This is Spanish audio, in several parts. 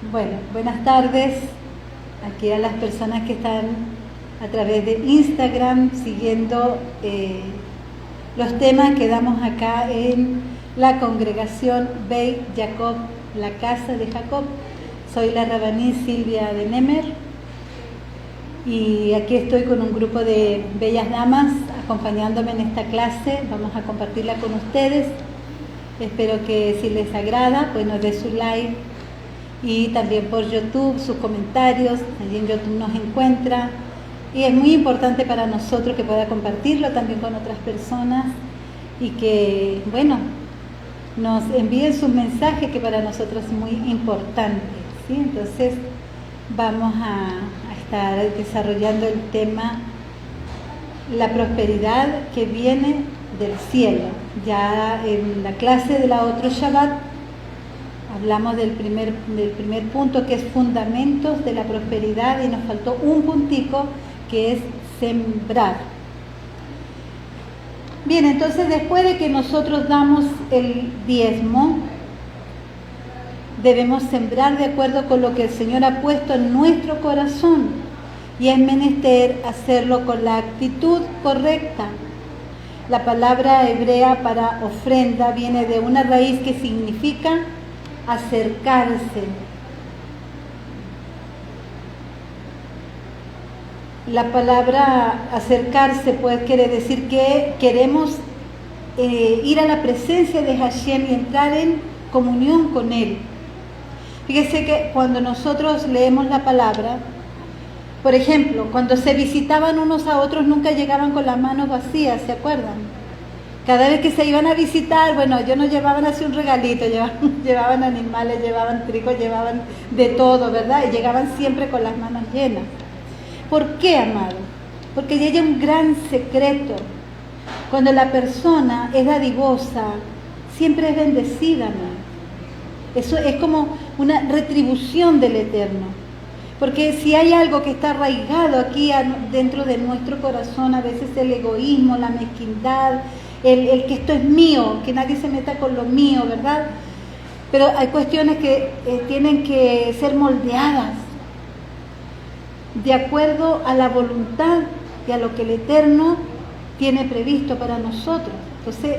Bueno, buenas tardes aquí a las personas que están a través de Instagram siguiendo los temas que damos acá en la congregación Beit Jacob, la casa de Jacob. Soy la rabaní Silvia de Nemer y aquí estoy con un grupo de bellas damas acompañándome en esta clase. Vamos a compartirla con ustedes. Espero que si les agrada, pues nos dé su like y también por YouTube, sus comentarios. Allí en YouTube nos encuentra y es muy importante para nosotros que pueda compartirlo también con otras personas y que, bueno, nos envíen sus mensajes, que para nosotros es muy importante, ¿sí? Entonces vamos a estar desarrollando el tema la prosperidad que viene del cielo. Ya en la clase de la otro Shabbat hablamos del primer punto, que es fundamentos de la prosperidad, y nos faltó un puntico que es sembrar. Bien, entonces después de que nosotros damos el diezmo, debemos sembrar de acuerdo con lo que el Señor ha puesto en nuestro corazón, y es menester hacerlo con la actitud correcta. La palabra hebrea para ofrenda viene de una raíz que significa acercarse. La palabra acercarse pues quiere decir que queremos ir a la presencia de Hashem y entrar en comunión con Él. Fíjese que cuando nosotros leemos la palabra, por ejemplo, cuando se visitaban unos a otros nunca llegaban con las manos vacías, ¿se acuerdan? Cada vez que se iban a visitar, bueno, ellos no llevaban así un regalito, llevaban animales, llevaban trigo, llevaban de todo, ¿verdad? Y llegaban siempre con las manos llenas. ¿Por qué, amado? Porque hay un gran secreto. Cuando la persona es dadivosa, siempre es bendecida, amado. Eso es como una retribución del Eterno. Porque si hay algo que está arraigado aquí dentro de nuestro corazón, a veces el egoísmo, la mezquindad, el que esto es mío, que nadie se meta con lo mío, ¿verdad? Pero hay cuestiones que tienen que ser moldeadas de acuerdo a la voluntad y a lo que el Eterno tiene previsto para nosotros. Entonces,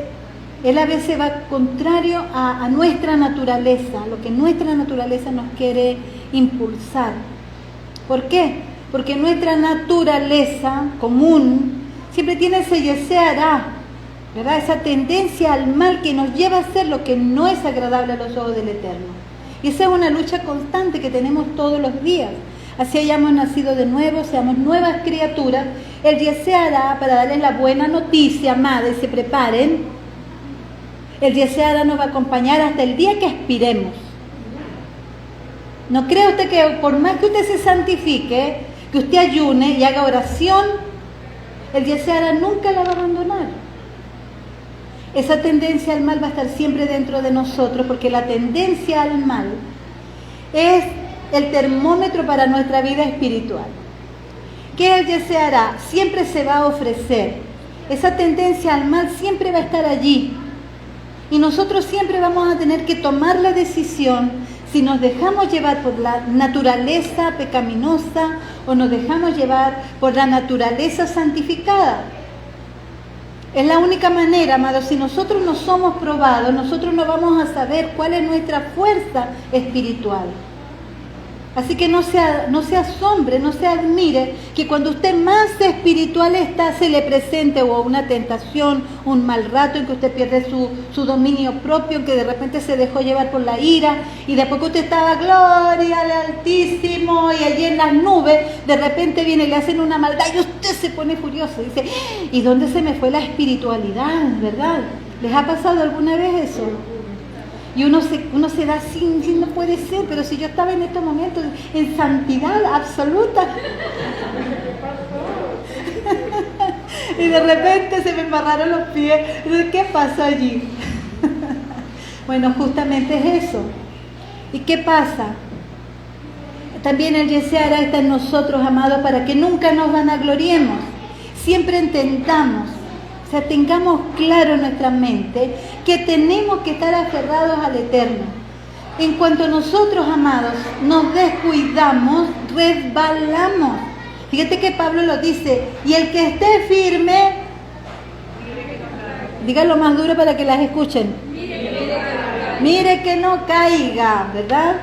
Él a veces va contrario a nuestra naturaleza, a lo que nuestra naturaleza nos quiere impulsar. ¿Por qué? Porque nuestra naturaleza común siempre tiene ese yeseará, ¿verdad? Esa tendencia al mal que nos lleva a hacer lo que no es agradable a los ojos del Eterno. Y esa es una lucha constante que tenemos todos los días. Así hayamos nacido de nuevo, seamos nuevas criaturas, el yeseará, para darles la buena noticia, amada, y se preparen, el yeseará nos va a acompañar hasta el día que expiremos. ¿No cree usted que por más que usted se santifique, que usted ayune y haga oración, el yeseará nunca la va a abandonar? Esa tendencia al mal va a estar siempre dentro de nosotros, porque la tendencia al mal es el termómetro para nuestra vida espiritual. ¿Qué el yeseará? Siempre se va a ofrecer. Esa tendencia al mal siempre va a estar allí. Y nosotros siempre vamos a tener que tomar la decisión si nos dejamos llevar por la naturaleza pecaminosa o nos dejamos llevar por la naturaleza santificada. Es la única manera, amados. Si nosotros no somos probados, nosotros no vamos a saber cuál es nuestra fuerza espiritual. Así que no se asombre, no se admire que cuando usted más espiritual está, se le presente o una tentación, un mal rato en que usted pierde su dominio propio, en que de repente se dejó llevar por la ira y después que usted estaba, gloria al Altísimo, y allí en las nubes, de repente viene y le hacen una maldad y usted se pone furioso. Dice, ¿y dónde se me fue la espiritualidad, verdad? ¿Les ha pasado alguna vez eso? Y uno se da así, no puede ser, pero si yo estaba en estos momentos en santidad absoluta. Y de repente se me embarraron los pies. ¿Qué pasó allí? Bueno, justamente es eso. ¿Y qué pasa? También el yeseará está en nosotros, amados, para que nunca nos vanagloriemos. Siempre entendamos, o sea, tengamos claro en nuestra mente que tenemos que estar aferrados al Eterno. En cuanto nosotros, amados, nos descuidamos, resbalamos. Fíjate que Pablo lo dice, y el que esté firme, díganlo más duro para que las escuchen. Mire que no caiga, ¿verdad?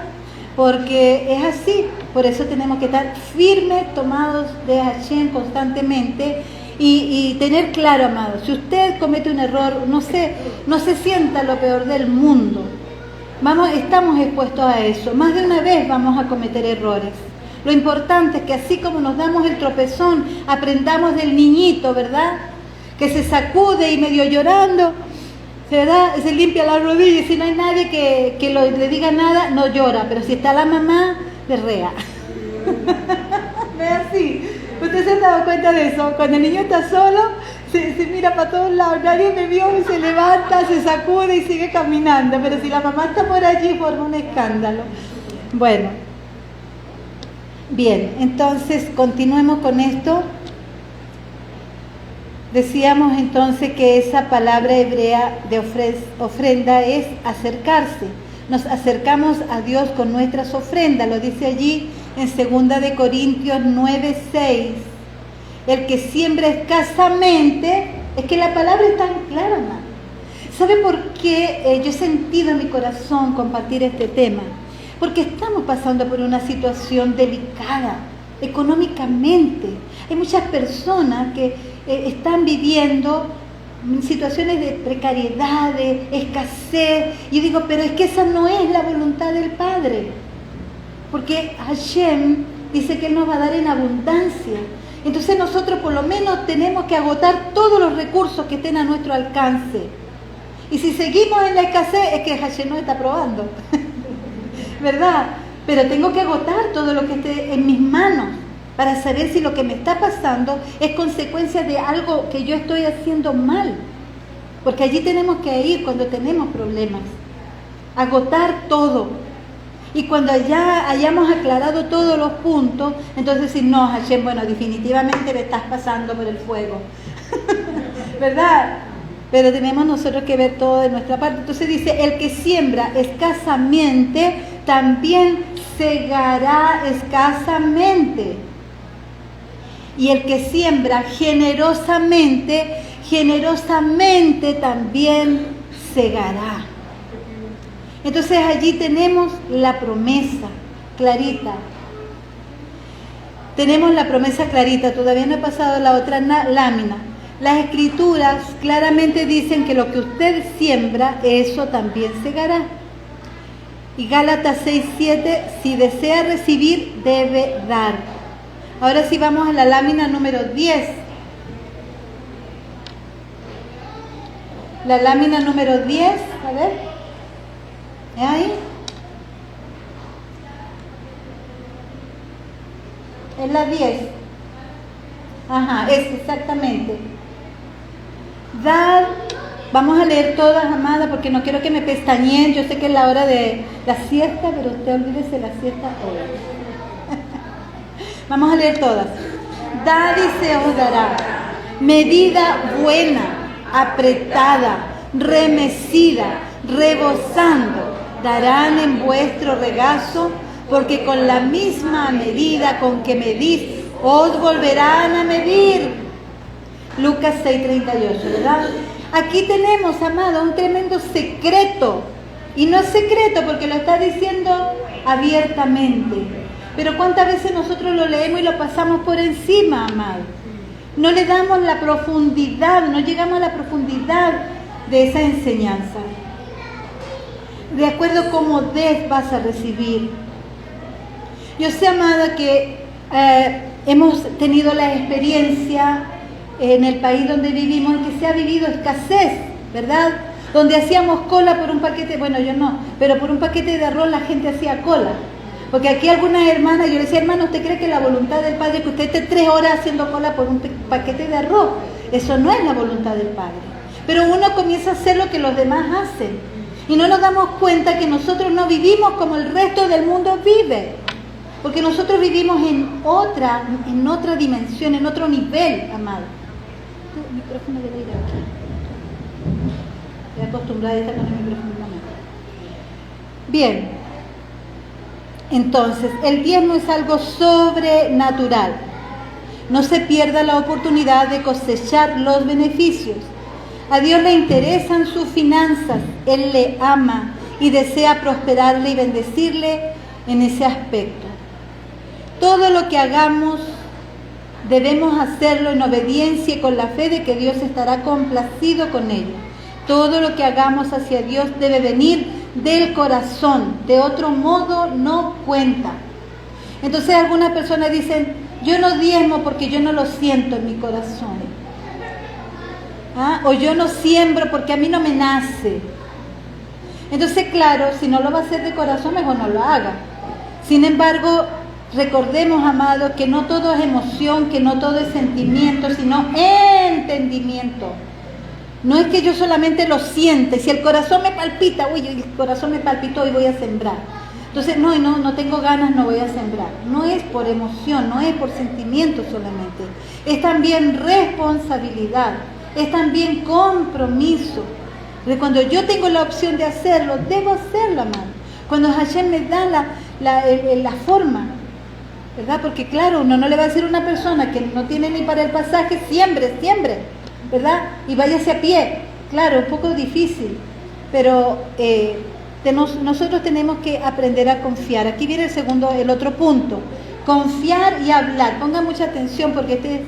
Porque es así, por eso tenemos que estar firmes, tomados de Hashem constantemente y tener claro, amados, si usted comete un error, no se sienta lo peor del mundo. Estamos expuestos a eso, más de una vez vamos a cometer errores. Lo importante es que así como nos damos el tropezón, aprendamos del niñito, ¿verdad? Que se sacude y medio llorando, ¿verdad? Se limpia la rodilla y si no hay nadie que le diga nada, no llora, pero si está la mamá, berrea. ¿Ve así? ¿Usted se ha dado cuenta de eso? Cuando el niño está solo, se mira para todos lados, nadie me vio y se levanta, se sacude y sigue caminando, pero si la mamá está por allí, forma un escándalo. Bueno, bien, entonces continuemos con esto. Decíamos entonces que esa palabra hebrea de ofrenda es acercarse. Nos acercamos a Dios con nuestras ofrendas, lo dice allí en 2 de Corintios 9:6. El que siembra escasamente, es que la palabra es tan clara, hermano. ¿Sabe por qué yo he sentido en mi corazón compartir este tema? Porque estamos pasando por una situación delicada económicamente. Hay muchas personas que están viviendo situaciones de precariedad, de escasez. Y digo, pero es que esa no es la voluntad del Padre. Porque Hashem dice que Él nos va a dar en abundancia. Entonces nosotros por lo menos tenemos que agotar todos los recursos que estén a nuestro alcance. Y si seguimos en la escasez es que Hashem nos está probando. ¿Verdad? Pero tengo que agotar todo lo que esté en mis manos para saber si lo que me está pasando es consecuencia de algo que yo estoy haciendo mal. Porque allí tenemos que ir cuando tenemos problemas. Agotar todo. Y cuando ya hayamos aclarado todos los puntos, entonces decir, no, Hashem, bueno, definitivamente me estás pasando por el fuego. ¿Verdad? Pero tenemos nosotros que ver todo de nuestra parte. Entonces dice, el que siembra escasamente, también segará escasamente. Y el que siembra generosamente, generosamente también segará. Entonces allí tenemos la promesa clarita. Tenemos la promesa clarita, todavía no he pasado la otra lámina. Las escrituras claramente dicen que lo que usted siembra, eso también segará. Y Gálatas 6:7, si desea recibir, debe dar. Ahora sí vamos a la lámina número 10. La lámina número 10, a ver. ¿Es ahí? Es la 10. Ajá, es exactamente. Dar, vamos a leer todas, amada, porque no quiero que me pestañeen. Yo sé que es la hora de la siesta, pero usted olvídese la siesta hoy. Vamos a leer todas. Dad y se os dará. Medida buena, apretada, remecida, rebosando, darán en vuestro regazo, porque con la misma medida con que medís, os volverán a medir. Lucas 6:38, ¿verdad? Aquí tenemos, amado, un tremendo secreto. Y no es secreto porque lo está diciendo abiertamente. Pero ¿cuántas veces nosotros lo leemos y lo pasamos por encima, amado? No le damos la profundidad, no llegamos a la profundidad de esa enseñanza. De acuerdo a cómo des vas a recibir. Yo sé, amada, que hemos tenido la experiencia en el país donde vivimos en que se ha vivido escasez, ¿verdad? Donde hacíamos cola por un paquete, bueno, yo no, pero por un paquete de arroz la gente hacía cola. Porque aquí algunas hermanas, yo le decía, hermano, ¿usted cree que la voluntad del Padre es que usted esté 3 horas haciendo cola por un paquete de arroz? Eso no es la voluntad del Padre. Pero uno comienza a hacer lo que los demás hacen. Y no nos damos cuenta que nosotros no vivimos como el resto del mundo vive. Porque nosotros vivimos en otra dimensión, en otro nivel, amado. El micrófono debe ir aquí. Estoy acostumbrada a estar con el micrófono en la mano. Bien. Entonces, el diezmo es algo sobrenatural. No se pierda la oportunidad de cosechar los beneficios. A Dios le interesan sus finanzas, Él le ama y desea prosperarle y bendecirle en ese aspecto. Todo lo que hagamos debemos hacerlo en obediencia y con la fe de que Dios estará complacido con ello. Todo lo que hagamos hacia Dios debe venir del corazón, de otro modo no cuenta. Entonces algunas personas dicen, yo no diezmo porque yo no lo siento en mi corazón. O yo no siembro porque a mí no me nace. Entonces, claro, si no lo va a hacer de corazón, mejor no lo haga. Sin embargo, recordemos, amados, que no todo es emoción, que no todo es sentimiento, sino entendimiento. No es que yo solamente lo siente, si el corazón me palpita, uy, el corazón me palpitó y voy a sembrar. Entonces, no tengo ganas, no voy a sembrar. No es por emoción, no es por sentimiento solamente. Es también responsabilidad, es también compromiso. Porque cuando yo tengo la opción de hacerlo, debo hacerlo, amado. Cuando Hashem me da la forma, ¿verdad? Porque claro, uno no le va a decir a una persona que no tiene ni para el pasaje, siembre, ¿verdad? Y váyase a pie. Claro, un poco difícil, pero nosotros tenemos que aprender a confiar. Aquí viene el otro punto. Confiar y hablar. Pongan mucha atención porque este es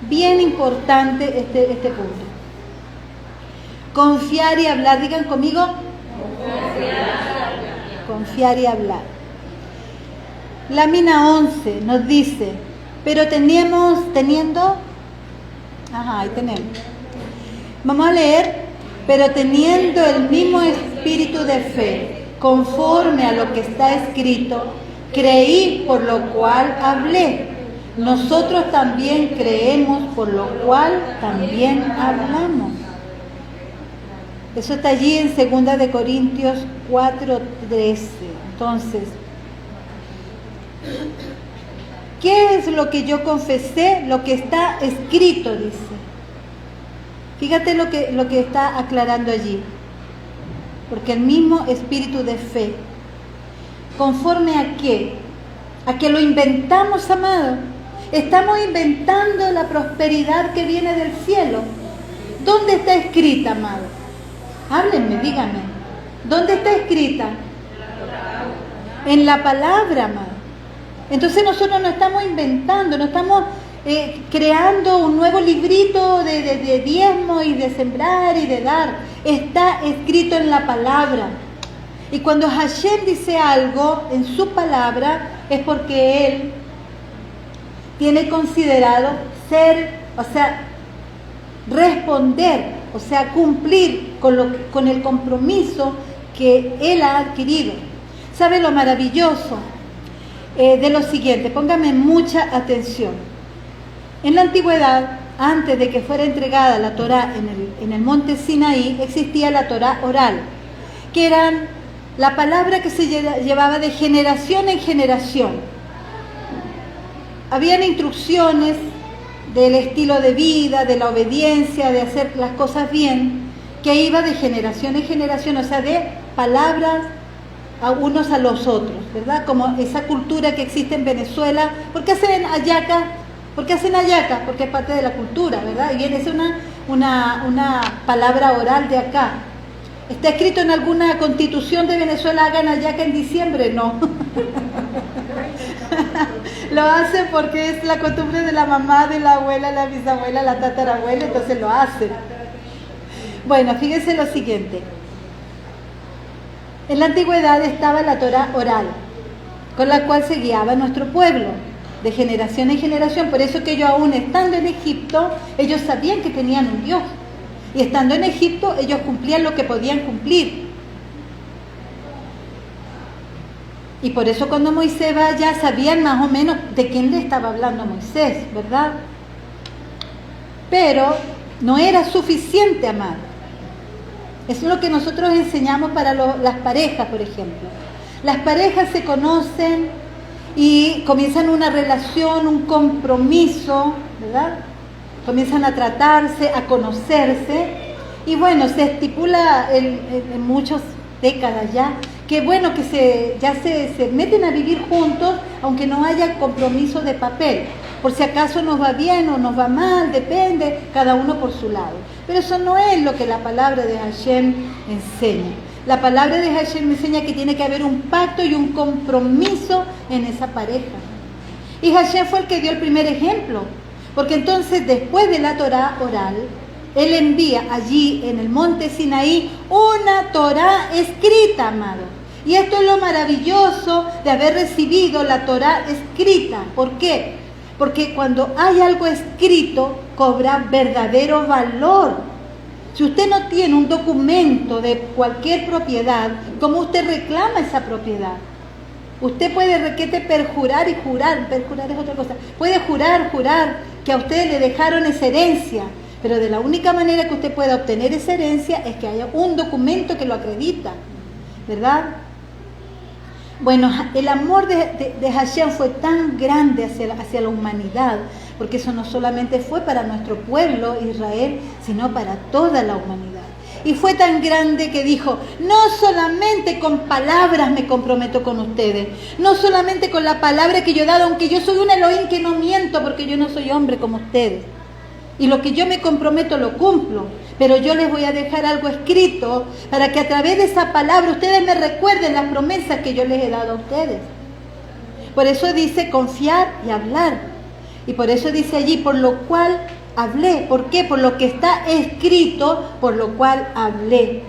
bien importante, este punto. Confiar y hablar. Digan conmigo. Confiar y hablar. Lámina 11 nos dice, pero teniendo, ahí tenemos. Vamos a leer, pero teniendo el mismo espíritu de fe, conforme a lo que está escrito, creí, por lo cual hablé. Nosotros también creemos, por lo cual también hablamos. Eso está allí en 2 de Corintios 4:13. Entonces, ¿qué es lo que yo confesé? Lo que está escrito, dice. Fíjate lo que está aclarando allí. Porque el mismo espíritu de fe, ¿conforme a qué? A que lo inventamos, amado. Estamos inventando la prosperidad que viene del cielo. ¿Dónde está escrita, amado? Háblenme, díganme. ¿Dónde está escrita? En la palabra, amado. Entonces nosotros no estamos inventando, no estamos creando un nuevo librito de diezmo y de sembrar y de dar. Está escrito en la palabra. Y cuando Hashem dice algo en su palabra, es porque Él tiene considerado responder, cumplir con el compromiso que Él ha adquirido. ¿Sabe lo maravilloso de lo siguiente? Póngame mucha atención. En la antigüedad, antes de que fuera entregada la Torá en el monte Sinaí, existía la Torá oral, que era la palabra que se llevaba de generación en generación. Habían instrucciones del estilo de vida, de la obediencia, de hacer las cosas bien, que iba de generación en generación, de palabras a unos a los otros, ¿verdad? Como esa cultura que existe en Venezuela. ¿Por qué hacen hallaca? Porque es parte de la cultura, ¿verdad? Y es una palabra oral de acá. ¿Está escrito en alguna constitución de Venezuela, hagan hallaca en diciembre? No. Lo hacen porque es la costumbre de la mamá, de la abuela, la bisabuela, la tatarabuela, entonces lo hacen. Bueno, fíjense lo siguiente. En la antigüedad estaba la Torá oral, con la cual se guiaba nuestro pueblo, de generación en generación. Por eso que ellos, aún estando en Egipto, ellos sabían que tenían un Dios. Y estando en Egipto, ellos cumplían lo que podían cumplir. Y por eso cuando Moisés va allá, sabían más o menos de quién le estaba hablando Moisés, ¿verdad? Pero no era suficiente, amado. Eso es lo que nosotros enseñamos para las parejas, por ejemplo. Las parejas se conocen y comienzan una relación, un compromiso, ¿verdad? Comienzan a tratarse, a conocerse. Y bueno, se estipula en muchas décadas ya que bueno, que ya se meten a vivir juntos, aunque no haya compromiso de papel. Por si acaso nos va bien o nos va mal, depende, cada uno por su lado. Pero eso no es lo que la palabra de Hashem enseña. La palabra de Hashem enseña que tiene que haber un pacto y un compromiso en esa pareja. Y Hashem fue el que dio el primer ejemplo, porque entonces después de la Torá oral, Él envía allí en el monte Sinaí una Torá escrita, amado. Y esto es lo maravilloso de haber recibido la Torá escrita. ¿Por qué? Porque cuando hay algo escrito, cobra verdadero valor. Si usted no tiene un documento de cualquier propiedad, ¿cómo usted reclama esa propiedad? Usted puede perjurar y jurar, perjurar es otra cosa, puede jurar que a usted le dejaron esa herencia, pero de la única manera que usted pueda obtener esa herencia es que haya un documento que lo acredita, ¿verdad? Bueno, el amor de Hashem fue tan grande hacia la humanidad, porque eso no solamente fue para nuestro pueblo Israel, sino para toda la humanidad. Y fue tan grande que dijo, no solamente con palabras me comprometo con ustedes, no solamente con la palabra que yo he dado, aunque yo soy un Elohim que no miento, porque yo no soy hombre como ustedes. Y lo que yo me comprometo lo cumplo, pero yo les voy a dejar algo escrito para que a través de esa palabra ustedes me recuerden las promesas que yo les he dado a ustedes. Por eso dice confiar y hablar. Y por eso dice allí, por lo cual hablé. ¿Por qué? Por lo que está escrito, por lo cual hablé.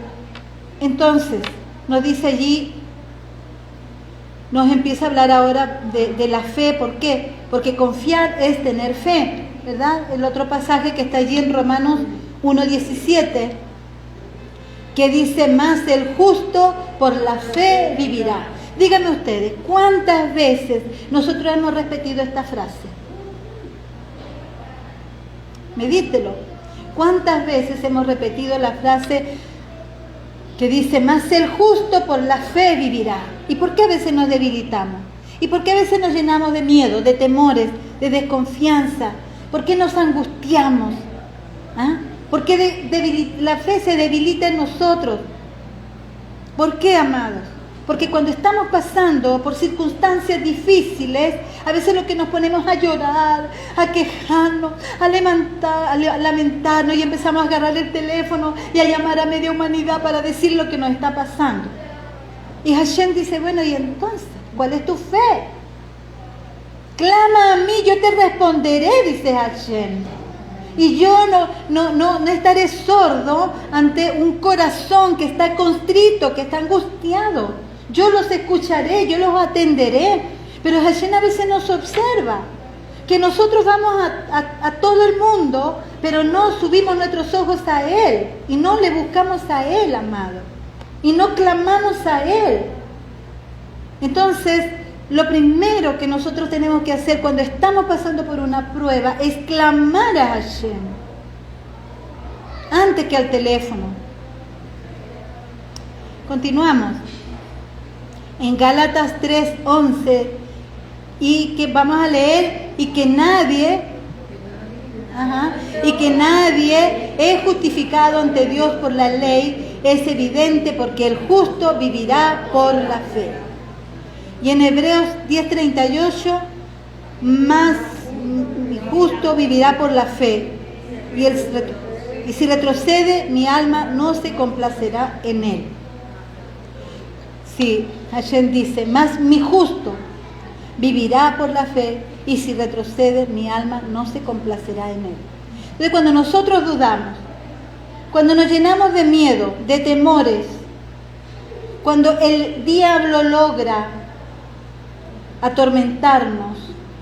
Entonces, nos dice allí, nos empieza a hablar ahora de la fe. ¿Por qué? Porque confiar es tener fe, ¿verdad? El otro pasaje que está allí en Romanos 1:17, que dice, más el justo por la fe vivirá. Díganme ustedes, ¿cuántas veces nosotros hemos repetido esta frase? Medítelo. ¿Cuántas veces hemos repetido la frase que dice, más el justo por la fe vivirá? ¿Y por qué a veces nos debilitamos? ¿Y por qué a veces nos llenamos de miedo, de temores, de desconfianza? ¿Por qué nos angustiamos? ¿Ah? ¿Por qué la fe se debilita en nosotros? ¿Por qué, amados? Porque cuando estamos pasando por circunstancias difíciles, a veces lo que nos ponemos a llorar, a quejarnos, a lamentarnos y empezamos a agarrar el teléfono y a llamar a media humanidad para decir lo que nos está pasando. Y Hashem dice, bueno, ¿y entonces cuál es tu fe? Clama a mí, yo te responderé, dice Hashem. Y yo no estaré sordo ante un corazón que está constrito, que está angustiado. Yo los escucharé, yo los atenderé. Pero Hashem a veces nos observa, que nosotros vamos a todo el mundo, pero no subimos nuestros ojos a Él, y no le buscamos a Él, amado, y no clamamos a Él. Entonces, lo primero que nosotros tenemos que hacer cuando estamos pasando por una prueba es clamar a Hashem, antes que al teléfono. Continuamos. En Gálatas 3:11, y que vamos a leer, y que nadie es justificado ante Dios por la ley, es evidente, porque el justo vivirá por la fe. Y en Hebreos 10:38, más mi justo vivirá por la fe, y si retrocede, mi alma no se complacerá en él. Sí, Hashem dice, más mi justo vivirá por la fe, y si retrocede, mi alma no se complacerá en él. Entonces, cuando nosotros dudamos, cuando nos llenamos de miedo, de temores, cuando el diablo logra atormentarnos,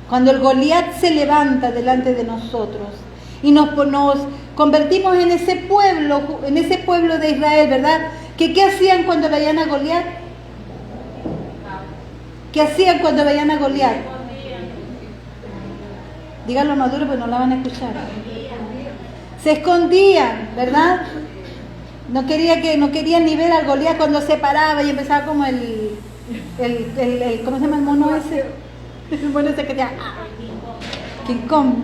cuando el Goliat se levanta delante de nosotros y nos convertimos en ese pueblo de Israel, ¿verdad? ¿Qué hacían cuando veían a Goliat? ¿Qué hacían cuando veían a Goliat? Díganlo maduro, porque no la van a escuchar. Se escondían, ¿verdad? No querían ni ver al Goliat cuando se paraba y empezaba como ¿cómo se llama el mono ese? El mono ese que te King Kong.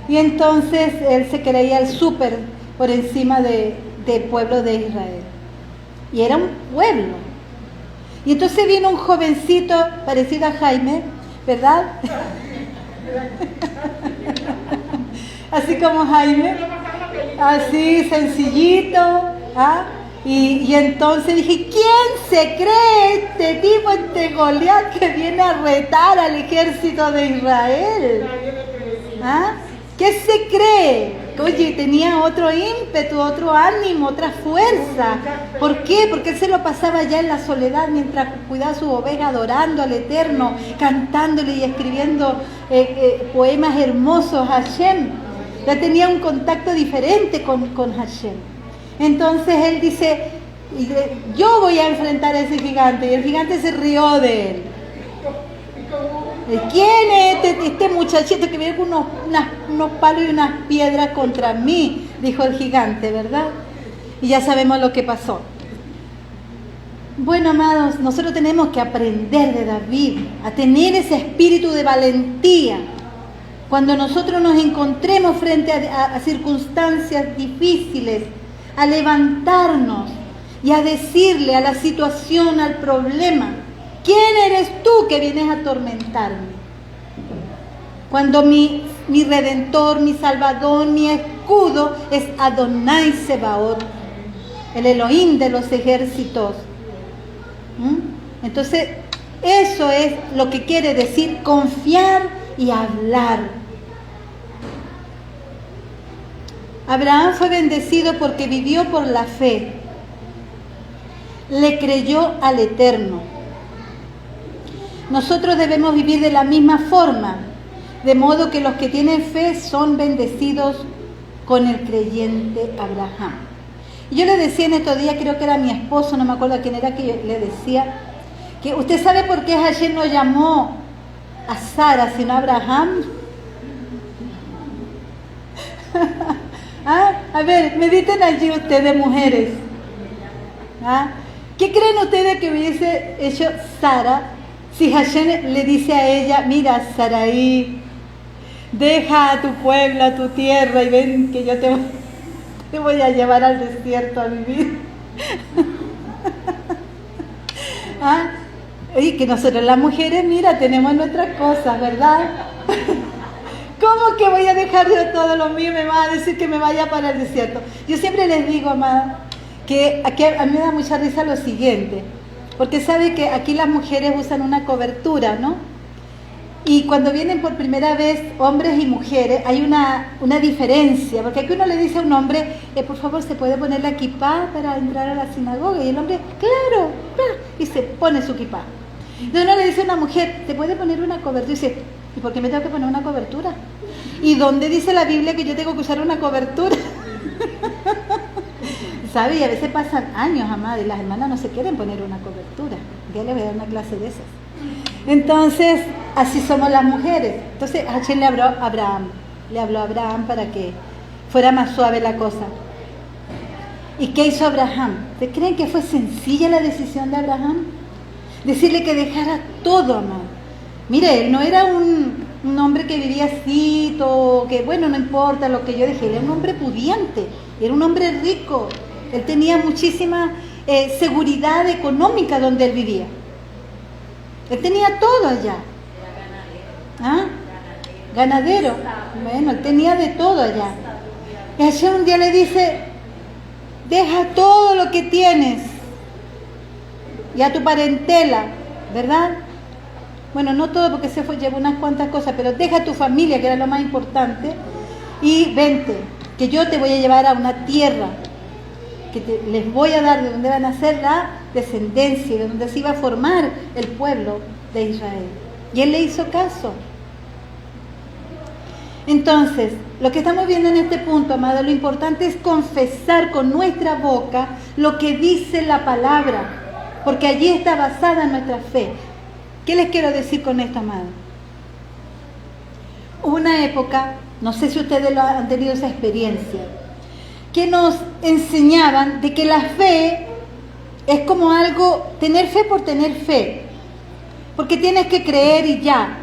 Y entonces él se creía el súper por encima del pueblo de Israel. Y era un pueblo. Y entonces vino un jovencito parecido a Jaime, ¿verdad? Así como Jaime, así sencillito, ¿ah? Y entonces dije, ¿quién se cree este tipo, este Goliat que viene a retar al ejército de Israel? ¿Ah? ¿Qué se cree? Oye, tenía otro ímpetu, otro ánimo, otra fuerza. ¿Por qué? Porque él se lo pasaba ya en la soledad mientras cuidaba su oveja, adorando al Eterno, cantándole y escribiendo poemas hermosos a Hashem. Ya tenía un contacto diferente con Hashem. Entonces él dice, yo voy a enfrentar a ese gigante. Y el gigante se rió de él. ¿Quién es este muchachito que viene con unos palos y unas piedras contra mí? Dijo el gigante, ¿verdad? Y ya sabemos lo que pasó. Bueno, amados, nosotros tenemos que aprender de David a tener ese espíritu de valentía. Cuando nosotros nos encontremos frente a circunstancias difíciles, a levantarnos y a decirle a la situación, al problema, ¿quién eres tú que vienes a atormentarme? Cuando mi Redentor, mi Salvador, mi escudo es Adonai Sebaot, el Elohim de los ejércitos. Entonces, eso es lo que quiere decir confiar y hablar. Abraham fue bendecido porque vivió por la fe. Le creyó al Eterno. Nosotros debemos vivir de la misma forma, de modo que los que tienen fe son bendecidos con el creyente Abraham. Y yo le decía en estos días, creo que era mi esposo, no me acuerdo quién era, que le decía, que usted sabe por qué Hashem no llamó a Sara sino a Abraham. ¿Ah? A ver, mediten allí ustedes, mujeres. ¿Ah? ¿Qué creen ustedes que hubiese hecho Sara si Hashem le dice a ella, mira, Saraí, deja a tu pueblo, a tu tierra y ven que yo te voy a llevar al desierto a vivir? ¿Ah? Y que nosotros las mujeres, mira, tenemos nuestras cosas, ¿verdad? ¿Cómo que voy a dejar yo todo lo mío y me va a decir que me vaya para el desierto? Yo siempre les digo, amada, que aquí a mí me da mucha risa lo siguiente, porque sabe que aquí las mujeres usan una cobertura, ¿no? Y cuando vienen por primera vez hombres y mujeres hay una diferencia, porque aquí uno le dice a un hombre, por favor, ¿se puede poner la kipá para entrar a la sinagoga? Y el hombre, claro, y se pone su kipá. Entonces uno le dice a una mujer, ¿te puede poner una cobertura? Y dice, ¿y por qué me tengo que poner una cobertura? ¿Y dónde dice la Biblia que yo tengo que usar una cobertura? ¿Sabe? Y a veces pasan años, amada, y las hermanas no se quieren poner una cobertura. Ya les voy a dar una clase de esas. Entonces, así somos las mujeres. Entonces, Hashem le habló a Abraham para que fuera más suave la cosa. ¿Y qué hizo Abraham? ¿Ustedes creen que fue sencilla la decisión de Abraham? Decirle que dejara todo, amado. Mire, él no era un hombre que vivía así, que bueno, no importa lo que yo dije, él era un hombre pudiente, era un hombre rico, él tenía muchísima seguridad económica donde él vivía. Él tenía todo allá. ¿Ah? Ganadero. Bueno, él tenía de todo allá. Y allá un día le dice, deja todo lo que tienes y a tu parentela, ¿verdad? Bueno, no todo porque llevó unas cuantas cosas, pero deja a tu familia, que era lo más importante, y vente, que yo te voy a llevar a una tierra que les voy a dar, de donde van a ser la descendencia, de donde se iba a formar el pueblo de Israel. Y él le hizo caso. Entonces, lo que estamos viendo en este punto, amado, lo importante es confesar con nuestra boca lo que dice la palabra, porque allí está basada nuestra fe. ¿Qué les quiero decir con esto, amado? Hubo una época, no sé si ustedes han tenido esa experiencia, que nos enseñaban de que la fe es como algo, tener fe por tener fe, porque tienes que creer y ya.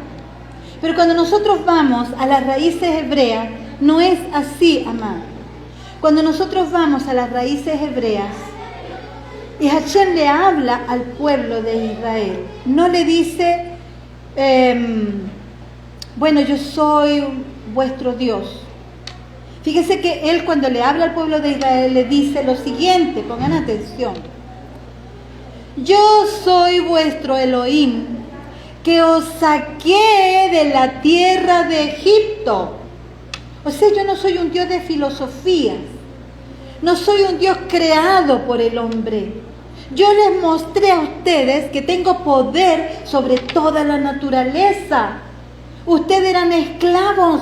Pero cuando nosotros vamos a las raíces hebreas, no es así, amado. Cuando nosotros vamos a las raíces hebreas, Y Hashem le habla al pueblo de Israel. No le dice, bueno, yo soy vuestro Dios. Fíjese que él cuando le habla al pueblo de Israel le dice lo siguiente, pongan atención. Yo soy vuestro Elohim, que os saqué de la tierra de Egipto. O sea, yo no soy un Dios de filosofías. No soy un Dios creado por el hombre. Yo les mostré a ustedes que tengo poder sobre toda la naturaleza. Ustedes eran esclavos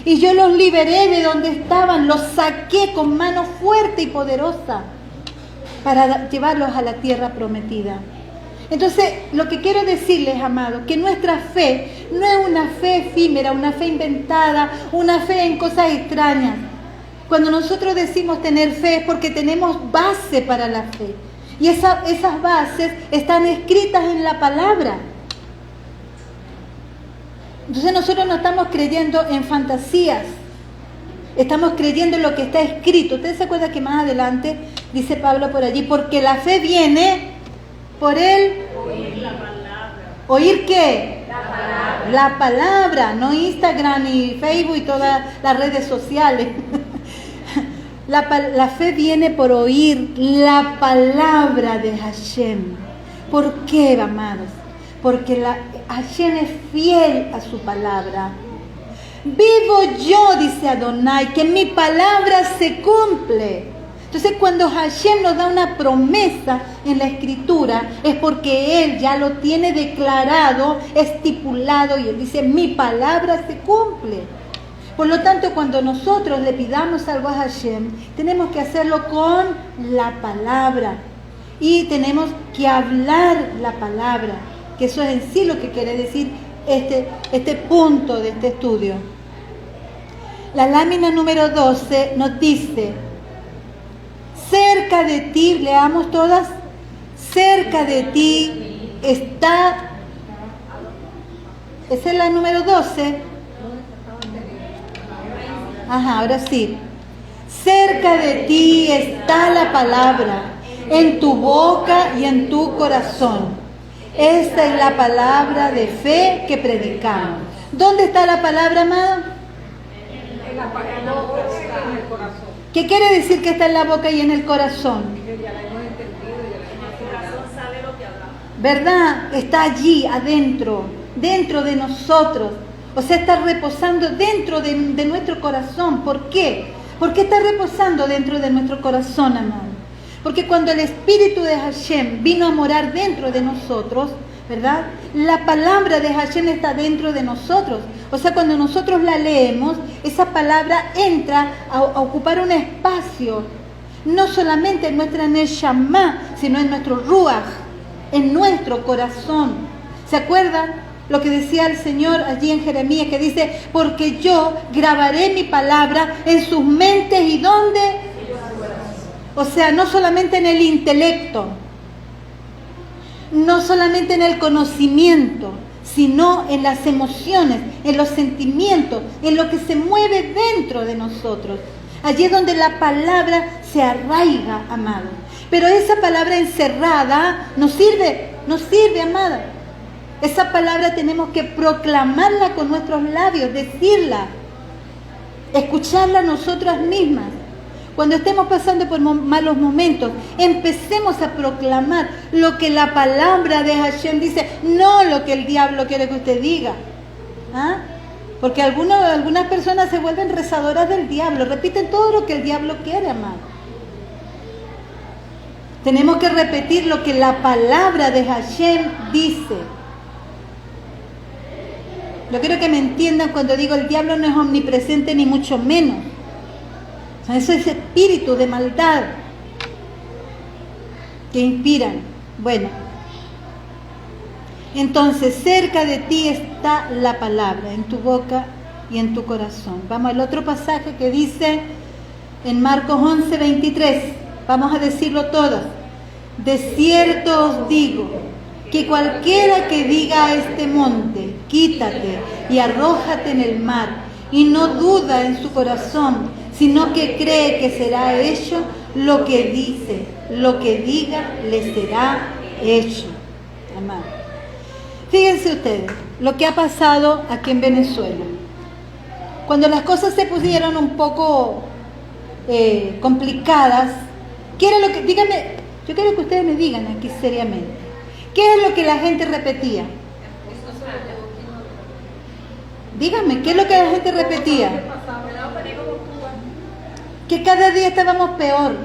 y yo los liberé de donde estaban. Los saqué con mano fuerte y poderosa para llevarlos a la tierra prometida. Entonces, lo que quiero decirles, amados, que nuestra fe no es una fe efímera, una fe inventada, una fe en cosas extrañas. Cuando nosotros decimos tener fe es porque tenemos base para la fe. Y esas bases están escritas en la palabra. Entonces nosotros no estamos creyendo en fantasías. Estamos creyendo en lo que está escrito. Ustedes se acuerdan que más adelante dice Pablo por allí, porque la fe viene por el oír la palabra. ¿Oír qué? La palabra. La palabra, no Instagram y Facebook y todas las redes sociales. La fe viene por oír la palabra de Hashem. ¿Por qué, amados? Porque Hashem es fiel a su palabra. Vivo yo, dice Adonai, que mi palabra se cumple. Entonces, cuando Hashem nos da una promesa en la Escritura, es porque Él ya lo tiene declarado, estipulado, y Él dice, mi palabra se cumple. Por lo tanto, cuando nosotros le pidamos algo a Hashem, tenemos que hacerlo con la palabra. Y tenemos que hablar la palabra, que eso es en sí lo que quiere decir este punto de este estudio. La lámina número 12 nos dice, cerca de ti, leamos todas, cerca de ti está, esa es la número 12. Ajá, ahora sí. Cerca de ti está la palabra, en tu boca y en tu corazón. Esta es la palabra de fe que predicamos. ¿Dónde está la palabra, amado? En la boca y en el corazón. ¿Qué quiere decir que está en la boca y en el corazón? Ya la hemos entendido, ya la hemos entendido. El corazón sabe lo que hablamos. ¿Verdad? Está allí, adentro, dentro de nosotros. O sea, está reposando dentro de nuestro corazón. ¿Por qué? ¿Por qué está reposando dentro de nuestro corazón, amado? Porque cuando el Espíritu de Hashem vino a morar dentro de nosotros, ¿verdad? La palabra de Hashem está dentro de nosotros. O sea, cuando nosotros la leemos, esa palabra entra a ocupar un espacio, no solamente en nuestra Neshama, sino en nuestro Ruach, en nuestro corazón. ¿Se acuerdan? Lo que decía el Señor allí en Jeremías, que dice, porque yo grabaré mi palabra en sus mentes y ¿dónde? O sea, no solamente en el intelecto, no solamente en el conocimiento, sino en las emociones, en los sentimientos, en lo que se mueve dentro de nosotros. Allí es donde la palabra se arraiga, amado. Pero esa palabra encerrada no sirve, amada. Esa palabra tenemos que proclamarla con nuestros labios, decirla, escucharla nosotras mismas. Cuando estemos pasando por malos momentos, empecemos a proclamar lo que la palabra de Hashem dice, no lo que el diablo quiere que usted diga. ¿Ah? Porque algunas personas se vuelven rezadoras del diablo, repiten todo lo que el diablo quiere, amado. Tenemos que repetir lo que la palabra de Hashem dice. Yo quiero que me entiendan cuando digo el diablo no es omnipresente ni mucho menos. O sea, eso es espíritu de maldad que inspiran. Bueno, entonces cerca de ti está la palabra, en tu boca y en tu corazón. Vamos al otro pasaje que dice en Marcos 11:23. Vamos a decirlo todos. De cierto os digo que cualquiera que diga a este monte, quítate y arrójate en el mar, y no duda en su corazón, sino que cree que será hecho lo que dice, lo que diga, le será hecho. Amado. Fíjense ustedes lo que ha pasado aquí en Venezuela. Cuando las cosas se pusieron un poco complicadas, ¿qué era lo que, díganme, yo quiero que ustedes me digan aquí seriamente, ¿qué es lo que la gente repetía? Díganme, ¿qué es lo que la gente repetía? Que cada día estábamos peor,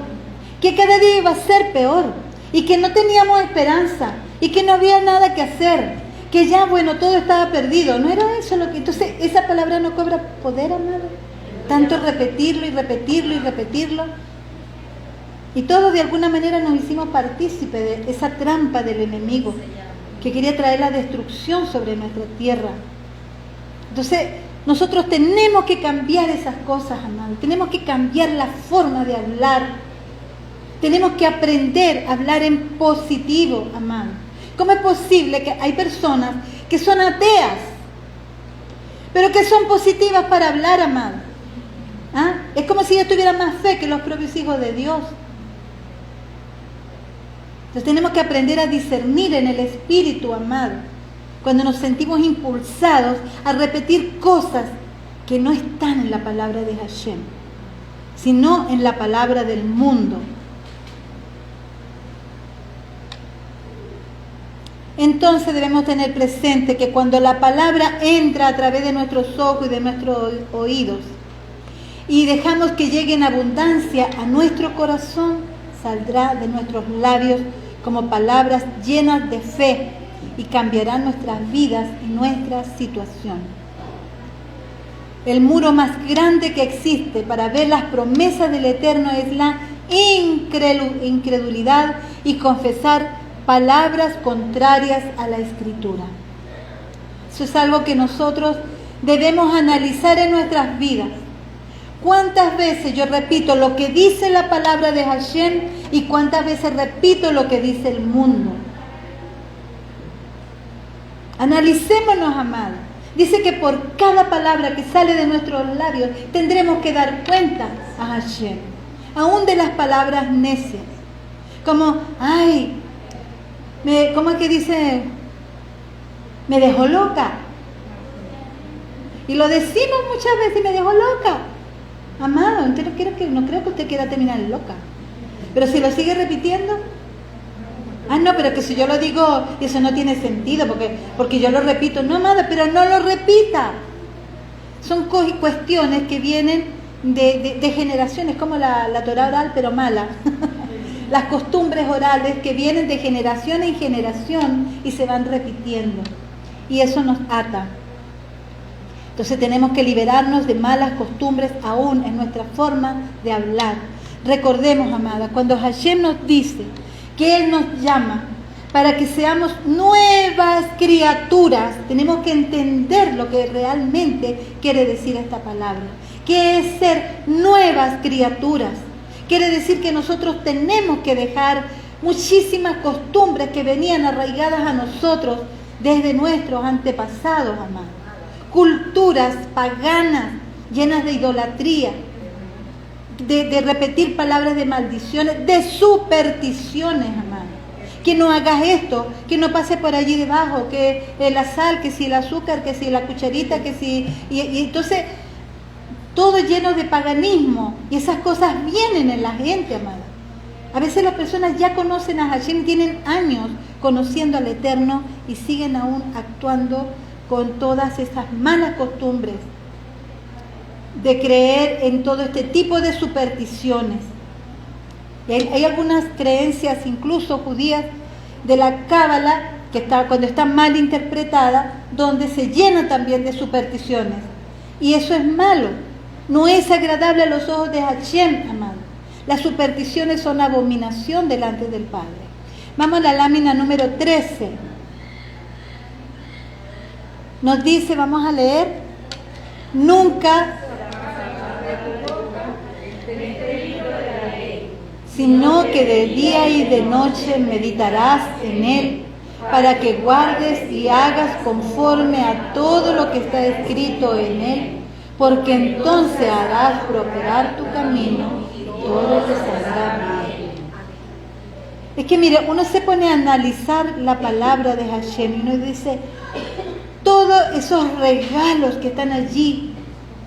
que cada día iba a ser peor, y que no teníamos esperanza, y que no había nada que hacer, que ya, bueno, todo estaba perdido. ¿No era eso lo que...? Entonces, esa palabra no cobra poder, amado. Tanto repetirlo y repetirlo y repetirlo. Y todos de alguna manera nos hicimos partícipes de esa trampa del enemigo que quería traer la destrucción sobre nuestra tierra. Entonces, nosotros tenemos que cambiar esas cosas, amado. Tenemos que cambiar la forma de hablar. Tenemos que aprender a hablar en positivo, amado. ¿Cómo es posible que hay personas que son ateas, pero que son positivas para hablar, amado? ¿Ah? Es como si ellos tuvieran más fe que los propios hijos de Dios. Entonces tenemos que aprender a discernir en el espíritu, amado, cuando nos sentimos impulsados a repetir cosas que no están en la palabra de Hashem, sino en la palabra del mundo. Entonces debemos tener presente que cuando la palabra entra a través de nuestros ojos y de nuestros oídos y dejamos que llegue en abundancia a nuestro corazón, saldrá de nuestros labios como palabras llenas de fe y cambiarán nuestras vidas y nuestra situación. El muro más grande que existe para ver las promesas del Eterno es la incredulidad y confesar palabras contrarias a la Escritura. Eso es algo que nosotros debemos analizar en nuestras vidas. ¿Cuántas veces yo repito lo que dice la palabra de Hashem y cuántas veces repito lo que dice el mundo? Analicémonos, amados. Dice que por cada palabra que sale de nuestros labios tendremos que dar cuenta a Hashem, aún de las palabras necias. Como, ¿cómo es que dice? Me dejó loca. Y lo decimos muchas veces, me dejó loca. Amado, no creo que usted quiera terminar loca. Pero si lo sigue repitiendo, no, pero que si yo lo digo, eso no tiene sentido, porque yo lo repito. No, amada, pero no lo repita. Son cuestiones que vienen de generaciones, como la Torah oral, pero mala. Las costumbres orales que vienen de generación en generación y se van repitiendo. Y eso nos ata. Entonces tenemos que liberarnos de malas costumbres aún en nuestra forma de hablar. Recordemos, amada, cuando Hashem nos dice que Él nos llama para que seamos nuevas criaturas, tenemos que entender lo que realmente quiere decir esta palabra. ¿Qué es ser nuevas criaturas? Quiere decir que nosotros tenemos que dejar muchísimas costumbres que venían arraigadas a nosotros desde nuestros antepasados, amados. Culturas paganas, llenas de idolatría, de repetir palabras de maldiciones, de supersticiones, amados. Que no hagas esto, que no pase por allí debajo, que la sal, que si el azúcar, que si la cucharita, que si... Y entonces, todo lleno de paganismo. Y esas cosas vienen en la gente, amada. A veces las personas ya conocen a Hashem, tienen años conociendo al Eterno y siguen aún actuando con todas estas malas costumbres de creer en todo este tipo de supersticiones. Y hay algunas creencias, incluso judías, de la Cábala, cuando está mal interpretada, donde se llena también de supersticiones. Y eso es malo. No es agradable a los ojos de Hashem, amado. Las supersticiones son abominación delante del Padre. Vamos a la lámina número 13. Nos dice, vamos a leer, nunca, sino que de día y de noche meditarás en él, para que guardes y hagas conforme a todo lo que está escrito en él, porque entonces harás prosperar tu camino todo te saldrá bien. Es que mire, uno se pone a analizar la palabra de Hashem y uno dice, todos esos regalos que están allí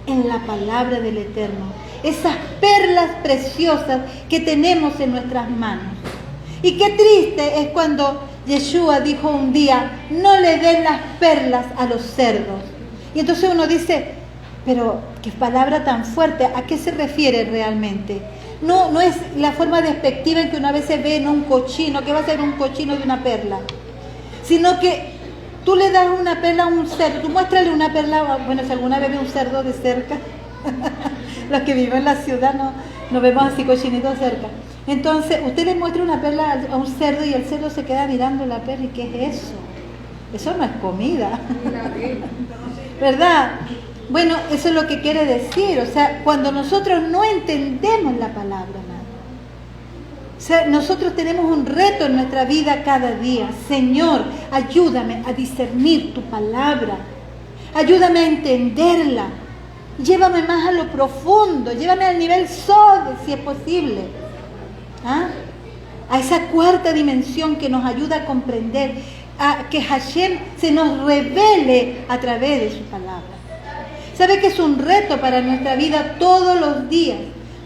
en la palabra del Eterno, esas perlas preciosas que tenemos en nuestras manos. Y qué triste es cuando Yeshua dijo un día, no le den las perlas a los cerdos. Y entonces uno dice, pero qué palabra tan fuerte, ¿a qué se refiere realmente? No es la forma despectiva en que uno a veces ve en un cochino, que va a ser un cochino de una perla, sino que tú le das una perla a un cerdo, tú muéstrale una perla, bueno, si alguna vez ve un cerdo de cerca, los que viven en la ciudad no vemos así cochinitos cerca. Entonces, usted le muestra una perla a un cerdo y el cerdo se queda mirando la perla, ¿y qué es eso? Eso no es comida, ¿verdad? Bueno, eso es lo que quiere decir, o sea, cuando nosotros no entendemos la palabra, o sea, nosotros tenemos un reto en nuestra vida cada día. Señor, ayúdame a discernir tu palabra, ayúdame a entenderla, llévame más a lo profundo, llévame al nivel Sod, si es posible, ¿ah? A esa cuarta dimensión que nos ayuda a comprender, a que Hashem se nos revele a través de su palabra. ¿Sabe que es un reto para nuestra vida todos los días?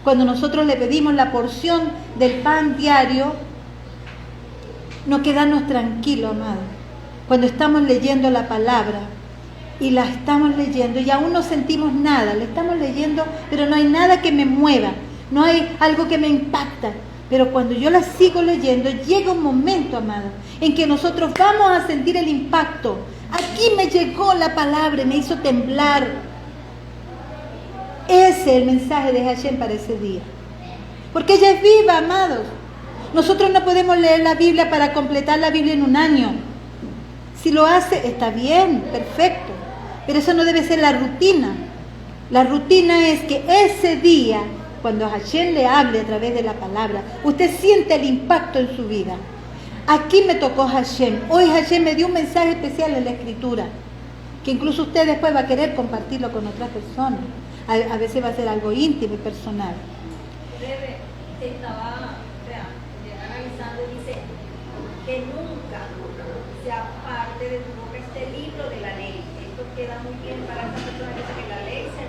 Cuando nosotros le pedimos la porción del pan diario, no quedarnos tranquilos, amado. Cuando estamos leyendo la palabra y la estamos leyendo y aún no sentimos nada, la estamos leyendo, pero no hay nada que me mueva, no hay algo que me impacta. Pero cuando yo la sigo leyendo, llega un momento, amado, en que nosotros vamos a sentir el impacto. Aquí me llegó la palabra y me hizo temblar. Ese es el mensaje de Hashem para ese día. Porque ella es viva, amados. Nosotros no podemos leer la Biblia para completar la Biblia en un año. Si lo hace, está bien, perfecto. Pero eso no debe ser la rutina. La rutina es que ese día, cuando Hashem le hable a través de la palabra, usted siente el impacto en su vida. Aquí me tocó Hashem. Hoy Hashem me dio un mensaje especial en la Escritura, que incluso usted después va a querer compartirlo con otras personas. A veces va a ser algo íntimo y personal. Estaba analizando y dice que nunca sea parte de tu boca este libro de la ley. Esto queda muy bien para esta persona que dice que la ley se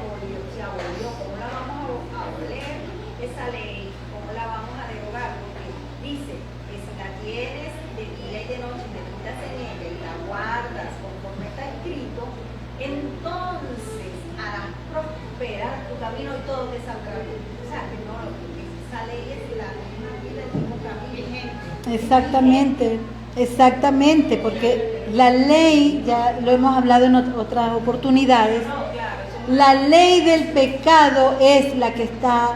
abolió. ¿Cómo la vamos a leer esa ley? ¿Cómo la vamos a derogar? Porque dice que si la tienes de día y de noche, meditas en ella y la guardas conforme está escrito, entonces harás prosperar tu camino y todo te saldrá bien. O sea, que no, esa ley es la misma vida, el mismo camino. Exactamente, porque la ley, ya lo hemos hablado en otras oportunidades, la ley del pecado es la que está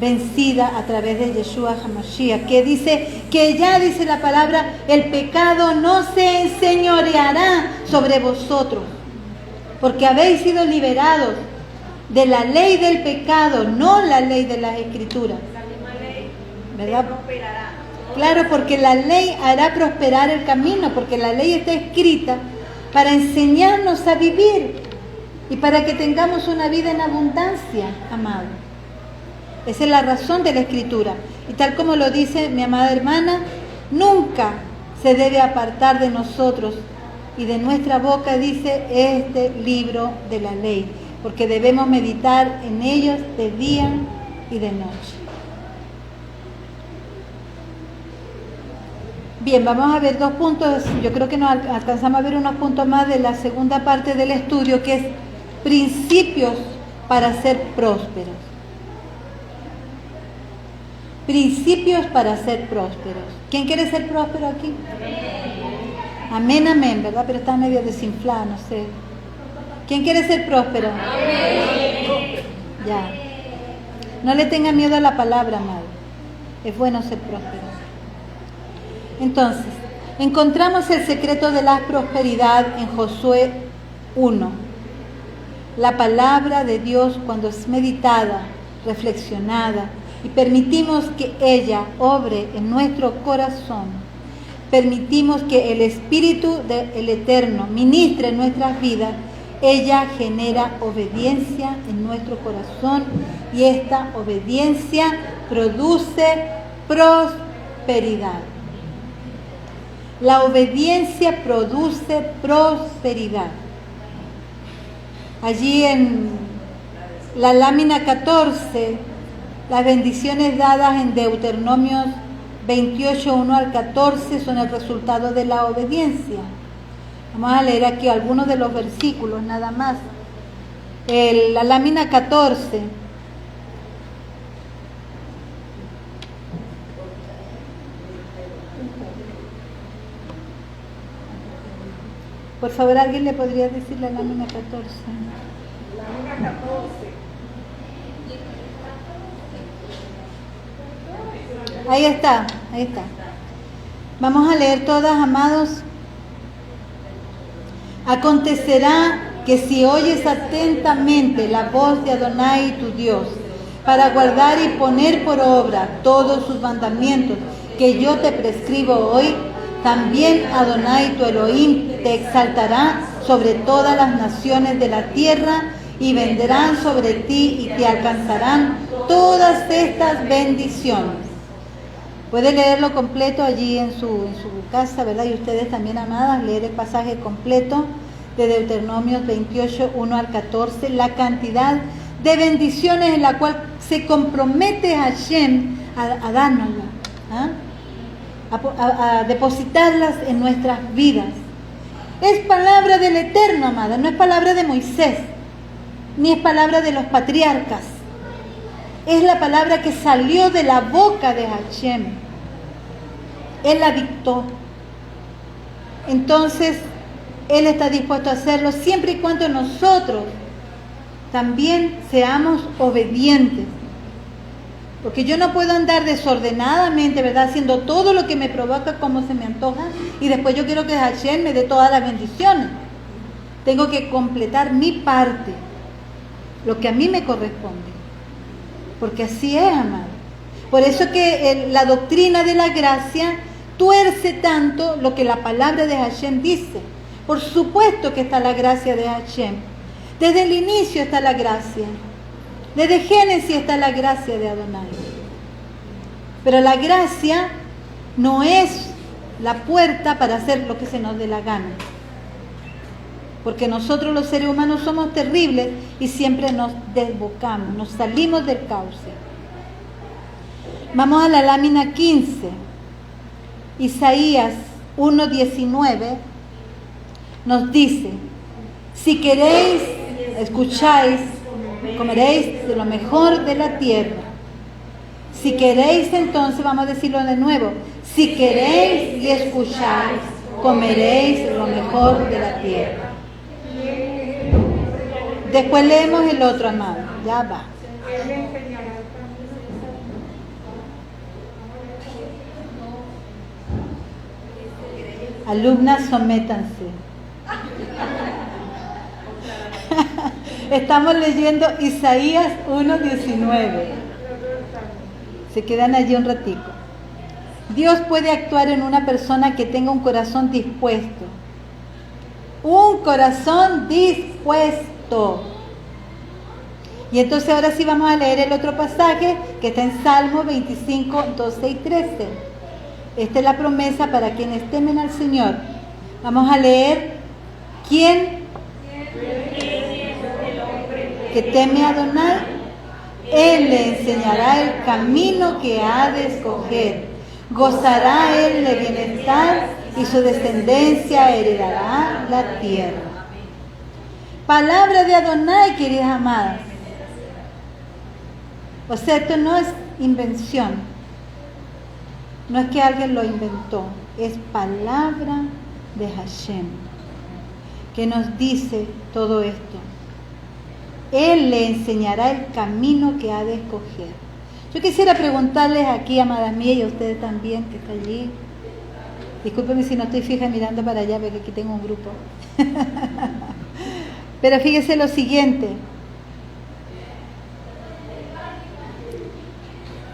vencida a través de Yeshua HaMashiach, que dice, que ya dice la palabra, el pecado no se enseñoreará sobre vosotros, porque habéis sido liberados de la ley del pecado, no la ley de las Escrituras. La misma ley, ¿verdad? Prosperará. Claro, porque la ley hará prosperar el camino, porque la ley está escrita para enseñarnos a vivir y para que tengamos una vida en abundancia, amado. Esa es la razón de la Escritura. Y tal como lo dice mi amada hermana, nunca se debe apartar de nosotros y de nuestra boca, dice, este libro de la ley, porque debemos meditar en ellos de día y de noche. Bien, vamos a ver 2 puntos. Yo creo que nos alcanzamos a ver unos puntos más de la segunda parte del estudio, que es principios para ser prósperos. Principios para ser prósperos. ¿Quién quiere ser próspero aquí? Amén, amén, ¿verdad? Pero está medio desinflado, no sé. ¿Quién quiere ser próspero? Amén. Ya. No le tenga miedo a la palabra, amado. Es bueno ser próspero. Entonces, encontramos el secreto de la prosperidad en Josué 1. La palabra de Dios, cuando es meditada, reflexionada, y permitimos que ella obre en nuestro corazón, permitimos que el Espíritu del Eterno ministre en nuestras vidas, ella genera obediencia en nuestro corazón y esta obediencia produce prosperidad. La obediencia produce prosperidad. Allí en la lámina 14, las bendiciones dadas en Deuteronomios 28, 1 al 14 son el resultado de la obediencia. Vamos a leer aquí algunos de los versículos nada más. La lámina 14. Por favor, ¿alguien le podría decir la lámina 14? Lámina 14. Ahí está, ahí está. Vamos a leer todas, amados. Acontecerá que si oyes atentamente la voz de Adonai tu Dios, para guardar y poner por obra todos sus mandamientos que yo te prescribo hoy, también Adonai tu Elohim te exaltará sobre todas las naciones de la tierra y vendrán sobre ti y te alcanzarán todas estas bendiciones. Puede leerlo completo allí en su casa, ¿verdad? Y ustedes también, amadas, leer el pasaje completo de Deuteronomios 28, 1 al 14, la cantidad de bendiciones en la cual se compromete Hashem a dárnosla, a depositarlas en nuestras vidas. Es palabra del Eterno, amada, no es palabra de Moisés, ni es palabra de los patriarcas. Es la palabra que salió de la boca de Hashem. Él la dictó. Entonces, Él está dispuesto a hacerlo siempre y cuando nosotros también seamos obedientes. Porque yo no puedo andar desordenadamente, ¿verdad? Haciendo todo lo que me provoca como se me antoja y después yo quiero que Hashem me dé todas las bendiciones. Tengo que completar mi parte, lo que a mí me corresponde. Porque así es, amado. Por eso que la doctrina de la gracia tuerce tanto lo que la palabra de Hashem dice. Por supuesto que está la gracia de Hashem. Desde el inicio está la gracia. Desde Génesis está la gracia de Adonai. Pero la gracia no es la puerta para hacer lo que se nos dé la gana. Porque nosotros los seres humanos somos terribles y siempre nos desbocamos, nos salimos del cauce. Vamos a la lámina 15. Isaías 1:19 nos dice: si queréis, escucháis, comeréis de lo mejor de la tierra. Si queréis, entonces vamos a decirlo de nuevo: si queréis y escucháis, comeréis lo mejor de la tierra. Después leemos el otro, amado. Ya va. Alumnas, sométanse. Estamos leyendo Isaías 1:19. Se quedan allí un ratico. Dios puede actuar en una persona que tenga un corazón dispuesto. Un corazón dispuesto. Y entonces ahora sí vamos a leer el otro pasaje que está en Salmo 25, 12 y 13. Esta es la promesa para quienes temen al Señor. Vamos a leer: ¿quién que teme a Adonai? Él le enseñará el camino que ha de escoger. Gozará él de bienestar y su descendencia heredará la tierra. Palabra de Adonai, queridas amadas. O sea, esto no es invención. No es que alguien lo inventó. Es palabra de Hashem que nos dice todo esto. Él le enseñará el camino que ha de escoger. Yo quisiera preguntarles aquí, amadas mías, y a ustedes también, que está allí. Discúlpenme si no estoy fija mirando para allá, porque aquí tengo un grupo. Pero fíjese lo siguiente.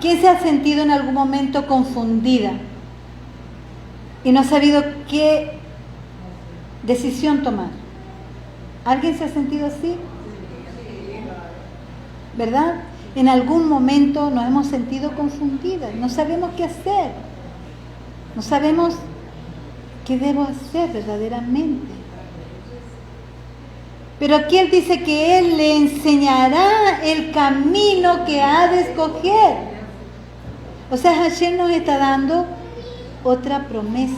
¿Quién se ha sentido en algún momento confundida y no ha sabido qué decisión tomar? ¿Alguien se ha sentido así? ¿Verdad? En algún momento nos hemos sentido confundidas, no sabemos qué hacer, no sabemos qué debo hacer verdaderamente. Pero aquí Él dice que Él le enseñará el camino que ha de escoger. O sea, Hashem nos está dando otra promesa.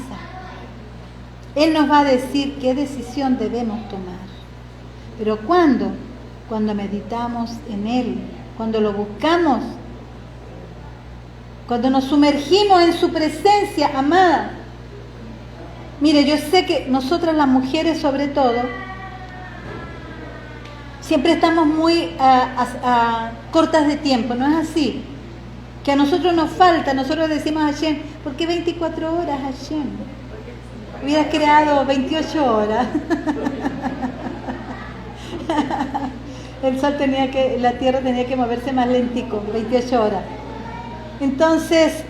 Él nos va a decir qué decisión debemos tomar. Pero ¿cuándo? Cuando meditamos en Él, cuando lo buscamos, cuando nos sumergimos en su presencia, amada. Mire, yo sé que nosotras las mujeres sobre todo, siempre estamos muy cortas de tiempo, ¿no es así? Que a nosotros nos falta, nosotros decimos a Hashem, ¿por qué 24 horas, Hashem? Hubieras creado 28 horas. El sol la tierra tenía que moverse más lentico, 28 horas. Entonces,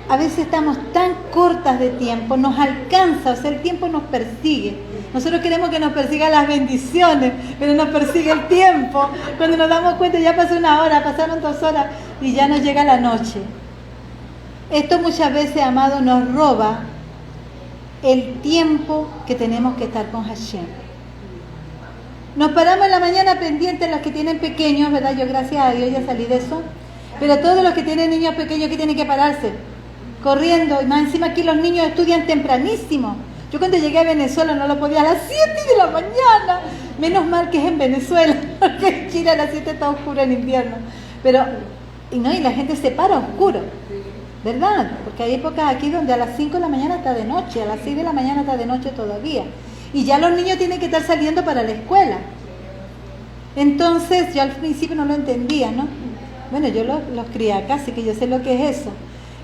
a veces estamos tan cortas de tiempo, nos alcanza, o sea, el tiempo nos persigue. Nosotros queremos que nos persigan las bendiciones, pero nos persigue el tiempo. Cuando nos damos cuenta ya pasó 1 hora, pasaron 2 horas y ya nos llega la noche. Esto muchas veces, amado, nos roba el tiempo que tenemos que estar con Hashem. Nos paramos en la mañana pendientes, los que tienen pequeños, ¿verdad? Yo gracias a Dios ya salí de eso. Pero todos los que tienen niños pequeños que tienen que pararse, corriendo, y más encima aquí los niños estudian tempranísimo. Yo cuando llegué a Venezuela no lo podía a las 7 de la mañana. Menos mal que es en Venezuela, porque en Chile a las 7 está oscuro en invierno. Pero, y la gente se para oscuro, ¿verdad? Porque hay épocas aquí donde a las 5 de la mañana está de noche, a las 6 de la mañana está de noche todavía. Y ya los niños tienen que estar saliendo para la escuela. Entonces, yo al principio no lo entendía, ¿no? Bueno, yo los crié acá, así que yo sé lo que es eso.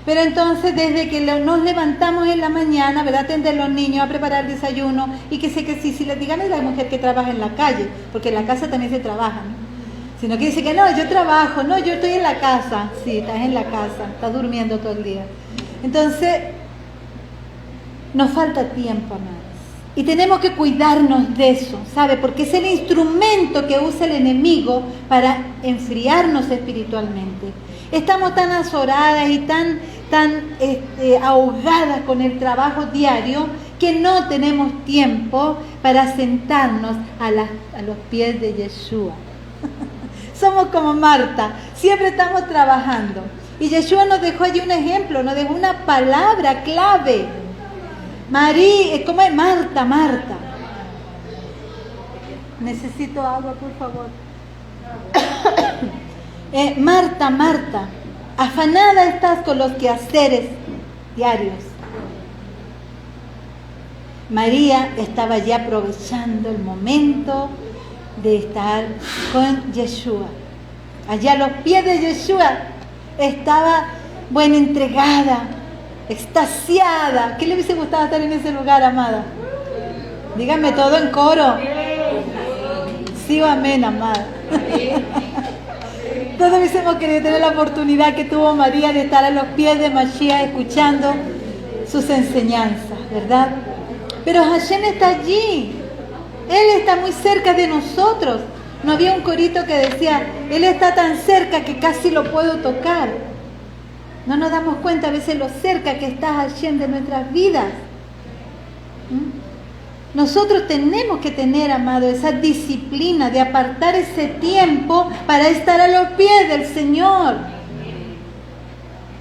Pero entonces, desde que nos levantamos en la mañana, ¿verdad? Atender a los niños, a preparar el desayuno, y que sé que si les digan es la mujer que trabaja en la calle, porque en la casa también se trabaja, ¿no? Sino que dice que no, yo trabajo, no, yo estoy en la casa. Sí, estás en la casa, estás durmiendo todo el día. Entonces, nos falta tiempo, amados. Y tenemos que cuidarnos de eso, ¿sabe? Porque es el instrumento que usa el enemigo para enfriarnos espiritualmente. Estamos tan azoradas y tan ahogadas con el trabajo diario que no tenemos tiempo para sentarnos a los pies de Yeshua. Somos como Marta, siempre estamos trabajando. Y Yeshua nos dejó allí un ejemplo, nos dejó una palabra clave. María, ¿cómo es? Marta, Marta. Necesito agua, por favor. Marta, Marta, afanada estás con los quehaceres diarios. María estaba ya aprovechando el momento de estar con Yeshua. Allá a los pies de Yeshua estaba, entregada, extasiada. ¿Qué le hubiese gustado estar en ese lugar, amada? Díganme todo en coro. Sí o amén, amada. Todos hubiésemos querido tener la oportunidad que tuvo María de estar a los pies de Mashiach escuchando sus enseñanzas, ¿verdad? Pero Hashem está allí. Él está muy cerca de nosotros. No había un corito que decía, Él está tan cerca que casi lo puedo tocar. No nos damos cuenta a veces lo cerca que está Hashem de nuestras vidas. Nosotros tenemos que tener, amado, esa disciplina de apartar ese tiempo para estar a los pies del Señor.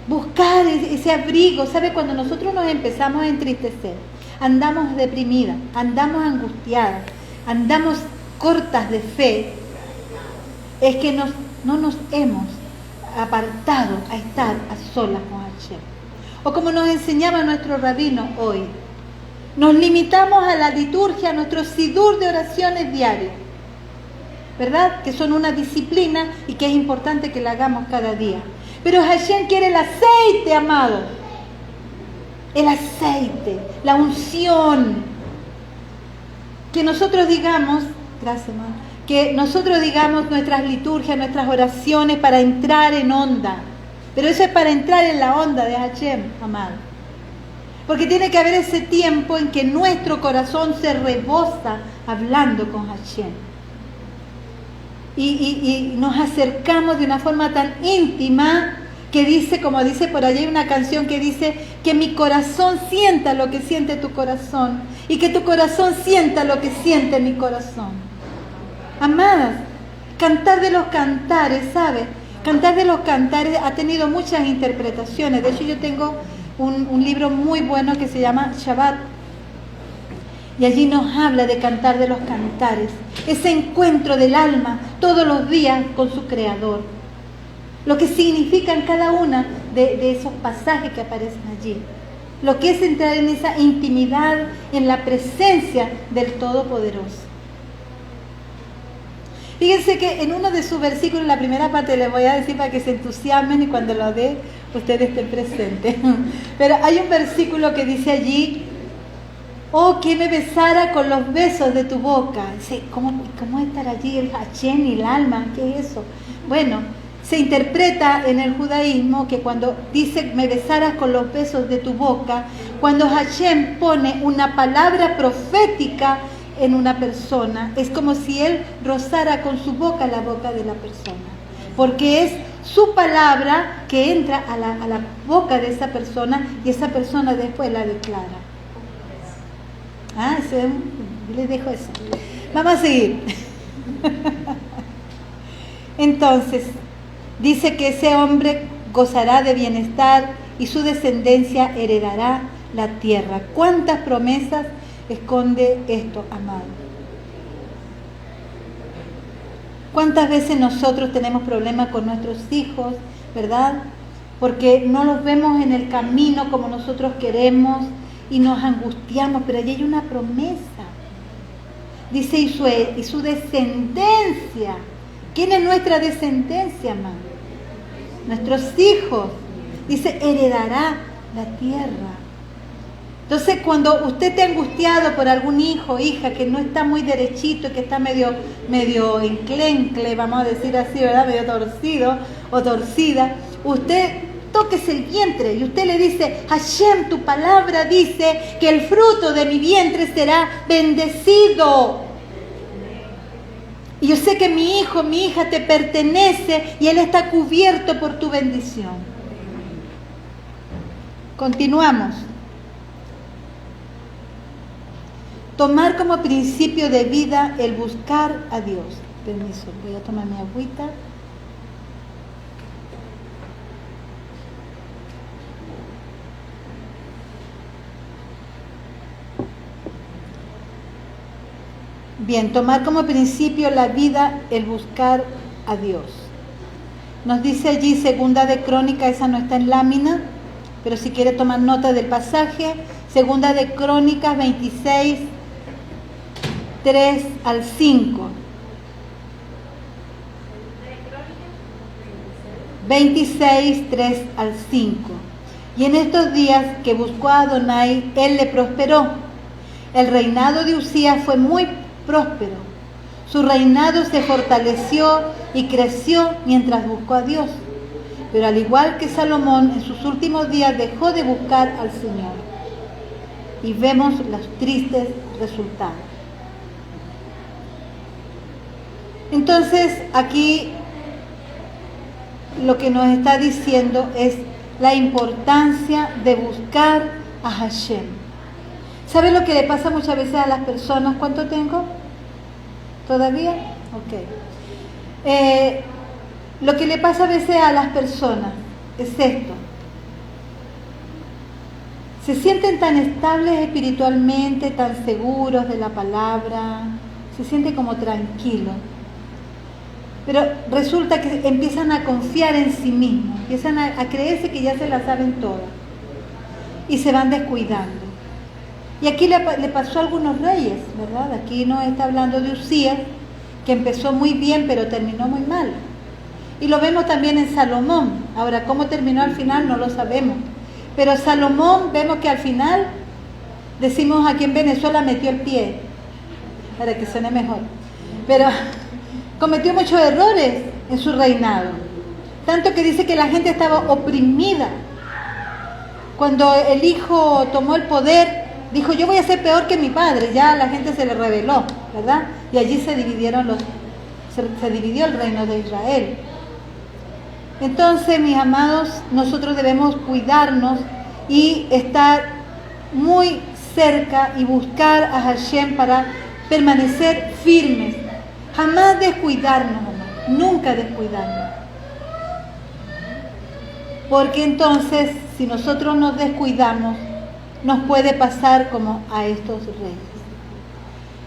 Buscar ese abrigo. ¿Sabe? Cuando nosotros nos empezamos a entristecer, andamos deprimidas, andamos angustiadas, andamos cortas de fe, es que no nos hemos apartado a estar a solas con Hashem. O como nos enseñaba nuestro rabino hoy, nos limitamos a la liturgia, a nuestro sidur de oraciones diarias, ¿verdad? Que son una disciplina y que es importante que la hagamos cada día. Pero Hashem quiere el aceite, amado. El aceite, la unción. Que nosotros digamos, gracias, amado, que nosotros digamos nuestras liturgias, nuestras oraciones para entrar en onda. Pero eso es para entrar en la onda de Hashem, amado. Porque tiene que haber ese tiempo en que nuestro corazón se rebosa hablando con Hashem. y nos acercamos de una forma tan íntima que dice, como dice por allí, hay una canción que dice que mi corazón sienta lo que siente tu corazón y que tu corazón sienta lo que siente mi corazón. Amadas, Cantar de los Cantares, ¿sabe? Cantar de los Cantares ha tenido muchas interpretaciones. De hecho, yo tengo un libro muy bueno que se llama Shabbat. Y allí nos habla de Cantar de los Cantares. Ese encuentro del alma todos los días con su Creador. Lo que significan cada una de esos pasajes que aparecen allí. Lo que es entrar en esa intimidad, en la presencia del Todopoderoso. Fíjense que en uno de sus versículos, en la primera parte, les voy a decir para que se entusiasmen y cuando lo dé, ustedes estén presentes. Pero hay un versículo que dice allí, oh, que me besara con los besos de tu boca. Dice, ¿cómo estar allí el Hashem y el alma? ¿Qué es eso? Bueno, se interpreta en el judaísmo que cuando dice me besaras con los besos de tu boca, cuando Hashem pone una palabra profética en una persona, es como si él rozara con su boca la boca de la persona, porque es su palabra que entra a la boca de esa persona y esa persona después la declara. Les dejo eso. Vamos a seguir. Entonces, dice que ese hombre gozará de bienestar y su descendencia heredará la tierra. ¿Cuántas promesas esconde esto, amado? ¿Cuántas veces nosotros tenemos problemas con nuestros hijos, verdad? Porque no los vemos en el camino como nosotros queremos y nos angustiamos, pero allí hay una promesa. Dice, y su descendencia. ¿Quién es nuestra descendencia, amado? Nuestros hijos. Dice, heredará la tierra. Entonces, cuando usted esté angustiado por algún hijo o hija que no está muy derechito, que está medio enclencle, vamos a decir así, ¿verdad? Medio torcido o torcida, usted tóquese el vientre y usted le dice, Hashem, tu palabra dice que el fruto de mi vientre será bendecido. Y yo sé que mi hijo, mi hija te pertenece y él está cubierto por tu bendición. Continuamos. Tomar como principio de vida el buscar a Dios. Permiso, voy a tomar mi agüita. Bien, tomar como principio la vida el buscar a Dios. Nos dice allí Segunda de Crónicas, esa no está en lámina, pero si quiere tomar nota del pasaje, Segunda de Crónicas 26, 3 al 5. 26, 3 al 5. Y en estos días que buscó a Adonai, él le prosperó. El reinado de Usías fue muy próspero. Su reinado se fortaleció y creció mientras buscó a Dios. Pero al igual que Salomón, en sus últimos días dejó de buscar al Señor. Y vemos los tristes resultados. Entonces, aquí lo que nos está diciendo es la importancia de buscar a Hashem. ¿Sabe lo que le pasa muchas veces a las personas? ¿Cuánto tengo? ¿Todavía? Ok. Lo que le pasa a veces a las personas es esto. Se sienten tan estables espiritualmente, tan seguros de la palabra, se sienten como tranquilos. Pero resulta que empiezan a confiar en sí mismos, empiezan a creerse que ya se la saben todas y se van descuidando. Y aquí le pasó a algunos reyes, ¿verdad? Aquí no está hablando de Usías, que empezó muy bien pero terminó muy mal. Y lo vemos también en Salomón. Ahora, ¿cómo terminó al final? No lo sabemos. Pero Salomón, vemos que al final, decimos aquí en Venezuela, metió el pie, para que suene mejor. Pero cometió muchos errores en su reinado. Tanto que dice que la gente estaba oprimida. Cuando el hijo tomó el poder, dijo, yo voy a ser peor que mi padre. Ya la gente se le rebeló, ¿verdad? Y allí se dividieron se dividió el reino de Israel. Entonces, mis amados, nosotros debemos cuidarnos y estar muy cerca y buscar a Hashem para permanecer firmes. Jamás descuidarnos, amados, nunca descuidarnos. Porque entonces, si nosotros nos descuidamos, nos puede pasar como a estos reyes.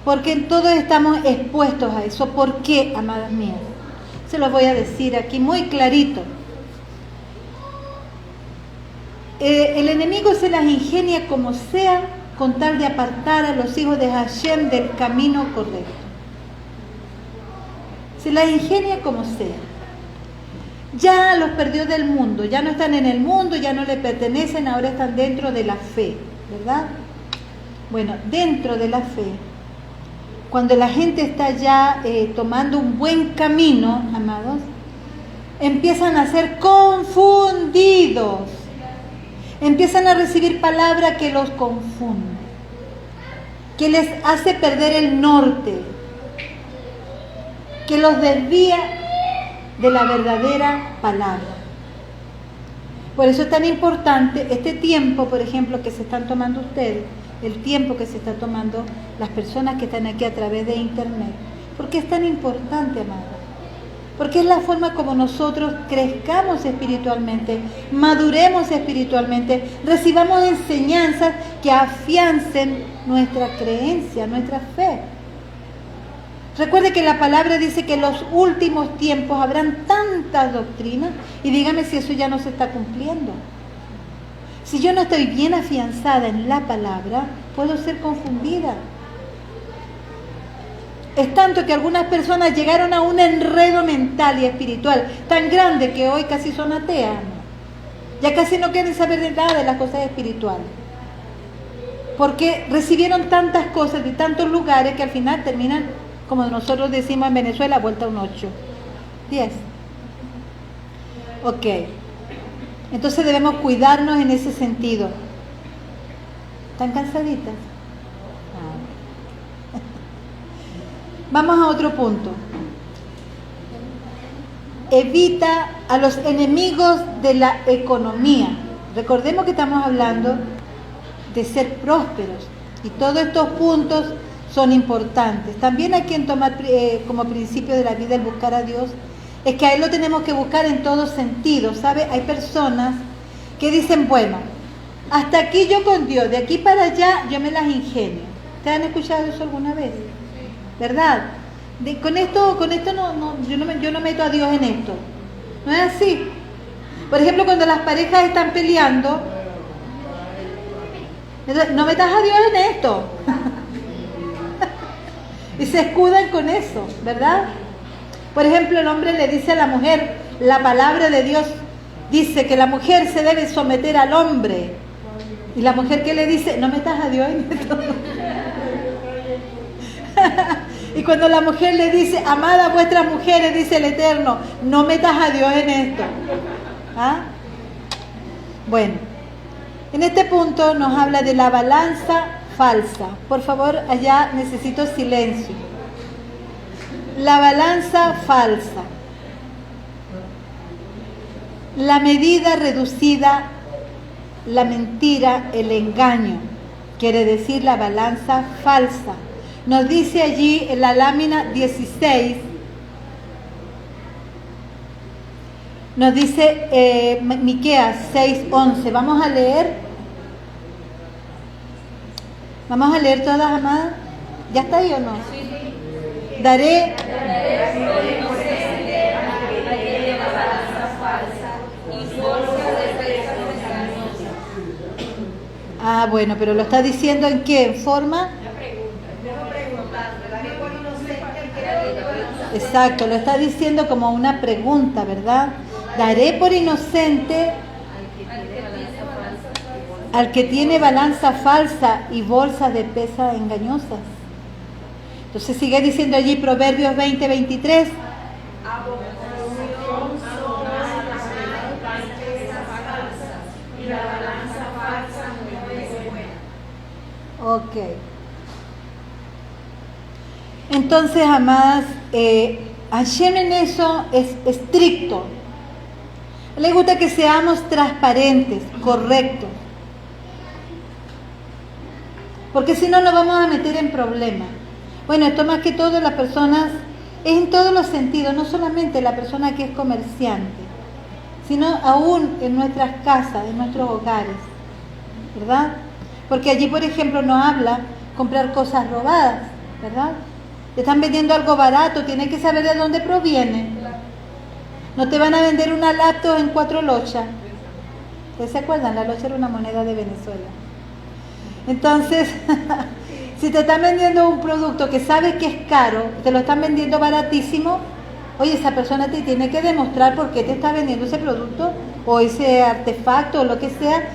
Porque todos estamos expuestos a eso. ¿Por qué, amadas mías? Se los voy a decir aquí muy clarito. El enemigo se las ingenia como sea con tal de apartar a los hijos de Hashem del camino correcto. Se las ingenia como sea. Ya los perdió del mundo, ya no están en el mundo, ya no le pertenecen, ahora están dentro de la fe, ¿verdad? Bueno, dentro de la fe, cuando la gente está ya tomando un buen camino, amados, empiezan a ser confundidos, empiezan a recibir palabra que los confunde, que les hace perder el norte, que los desvía de la verdadera palabra. Por eso es tan importante este tiempo, por ejemplo, que se están tomando ustedes, el tiempo que se está tomando las personas que están aquí a través de internet. ¿Por qué es tan importante, amados? Porque es la forma como nosotros crezcamos espiritualmente, maduremos espiritualmente, recibamos enseñanzas que afiancen nuestra creencia, nuestra fe. Recuerde que la palabra dice que en los últimos tiempos habrán tantas doctrinas, y dígame si eso ya no se está cumpliendo. Si yo no estoy bien afianzada en la palabra, puedo ser confundida. Es tanto que algunas personas llegaron a un enredo mental y espiritual tan grande que hoy casi son ateas. Ya casi no quieren saber de nada de las cosas espirituales. Porque recibieron tantas cosas de tantos lugares que al final terminan, como nosotros decimos en Venezuela, vuelta a un 8, 10. Ok. Entonces debemos cuidarnos en ese sentido. ¿Están cansaditas? Vamos a otro punto. Evita a los enemigos de la economía. Recordemos que estamos hablando de ser prósperos y todos estos puntos son importantes. También hay que tomar como principio de la vida el buscar a Dios. Es que a Él lo tenemos que buscar en todos sentidos, ¿sabe? Hay personas que dicen, bueno, hasta aquí yo con Dios, de aquí para allá yo me las ingenio. ¿Ustedes han escuchado eso alguna vez? ¿Verdad? Con esto no, yo no meto a Dios en esto. No es así. Por ejemplo, cuando las parejas están peleando, no metas a Dios en esto. Y se escudan con eso, ¿verdad? Por ejemplo, el hombre le dice a la mujer, la palabra de Dios dice que la mujer se debe someter al hombre. Y la mujer, ¿qué le dice? No metas a Dios en esto. Y cuando la mujer le dice, amad a vuestras mujeres, dice el Eterno, no metas a Dios en esto. ¿Ah? Bueno, en este punto nos habla de la balanza falsa. Por favor, allá necesito silencio. La balanza falsa. La medida reducida, la mentira, el engaño. Quiere decir la balanza falsa. Nos dice allí en la lámina 16, nos dice Miqueas 6:11. Vamos a leer. Vamos a leer todas, amadas. ¿Ya está ahí o no? Daré. Ah, bueno, pero lo está diciendo ¿en qué? ¿En forma? Exacto, lo está diciendo como una pregunta, ¿verdad? Daré por inocente al que tiene balanza falsa y bolsas de pesa engañosas. Entonces sigue diciendo allí Proverbios 20:23. Ok. Entonces, amadas, Hashem en eso es estricto. Le gusta que seamos transparentes, correctos. Porque si no nos vamos a meter en problemas. Bueno, esto más que todo las personas, es en todos los sentidos, no solamente la persona que es comerciante, sino aún en nuestras casas, en nuestros hogares, ¿verdad? Porque allí, por ejemplo, nos habla comprar cosas robadas, ¿verdad? Te están vendiendo algo barato, tienes que saber de dónde proviene. No te van a vender una laptop en 4 lochas. ¿Ustedes se acuerdan? La locha era una moneda de Venezuela. Entonces, si te están vendiendo un producto que sabes que es caro, te lo están vendiendo baratísimo, oye, esa persona te tiene que demostrar por qué te está vendiendo ese producto o ese artefacto o lo que sea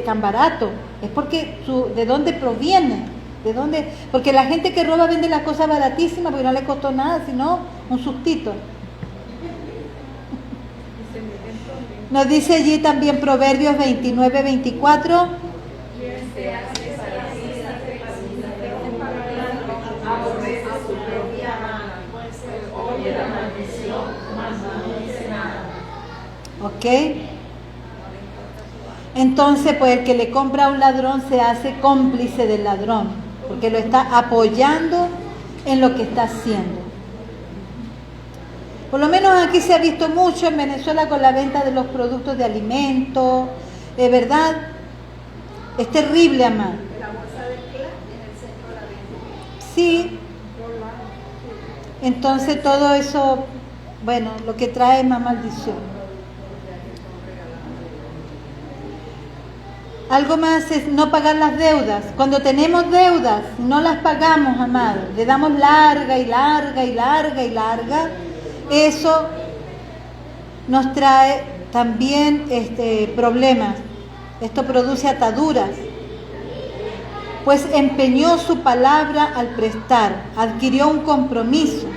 tan barato. Es porque de dónde proviene, de dónde, porque la gente que roba vende las cosas baratísimas porque no le costó nada, sino un sustito. Nos dice allí también Proverbios 29-24. ¿Ok? Entonces, pues el que le compra a un ladrón se hace cómplice del ladrón, porque lo está apoyando en lo que está haciendo. Por lo menos aquí se ha visto mucho en Venezuela con la venta de los productos de alimentos, de verdad, es terrible, amado. La bolsa de Cla en el centro de la venta. Sí. Entonces todo eso, bueno, lo que trae es más maldición. Algo más es no pagar las deudas. Cuando tenemos deudas, no las pagamos, amado. Le damos larga y larga y larga y larga. Eso nos trae también problemas. Esto produce ataduras. Pues empeñó su palabra al prestar, adquirió un compromiso.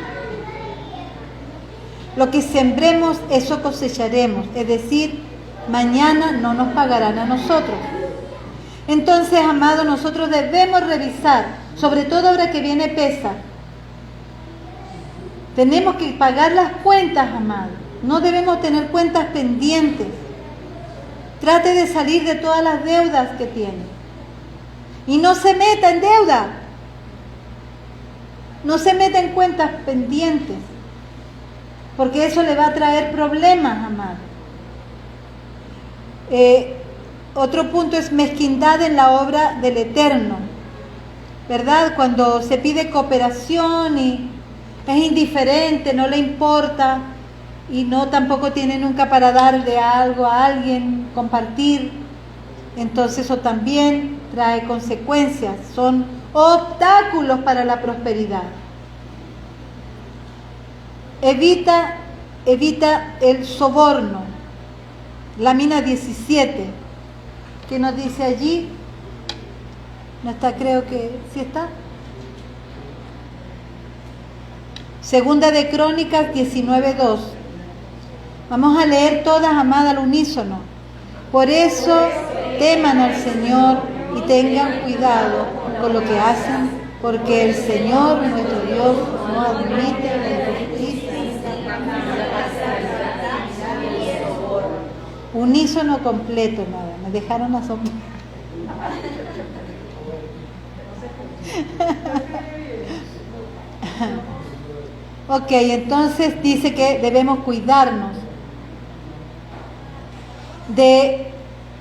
Lo que sembremos, eso cosecharemos. Es decir, mañana no nos pagarán a nosotros. Entonces, amado, nosotros debemos revisar, sobre todo ahora que viene Pesaj. Tenemos que pagar las cuentas, amado. No debemos tener cuentas pendientes. Trate de salir de todas las deudas que tiene. Y no se meta en deuda. No se meta en cuentas pendientes. Porque eso le va a traer problemas, amado. Otro punto es mezquindad en la obra del Eterno, ¿verdad? Cuando se pide cooperación y es indiferente, no le importa y no tampoco tiene nunca para darle algo a alguien, compartir, entonces eso también trae consecuencias, son obstáculos para la prosperidad. Evita el soborno. Lámina 17, ¿qué nos dice allí? No está, creo que sí está. Segunda de Crónicas 19:2. Vamos a leer todas, amada, al unísono. Por eso teman al Señor y tengan cuidado con lo que hacen, porque el Señor nuestro Dios no admite la injusticia. Unísono completo, nada, me dejaron asombrar. Ok, entonces dice que debemos cuidarnos de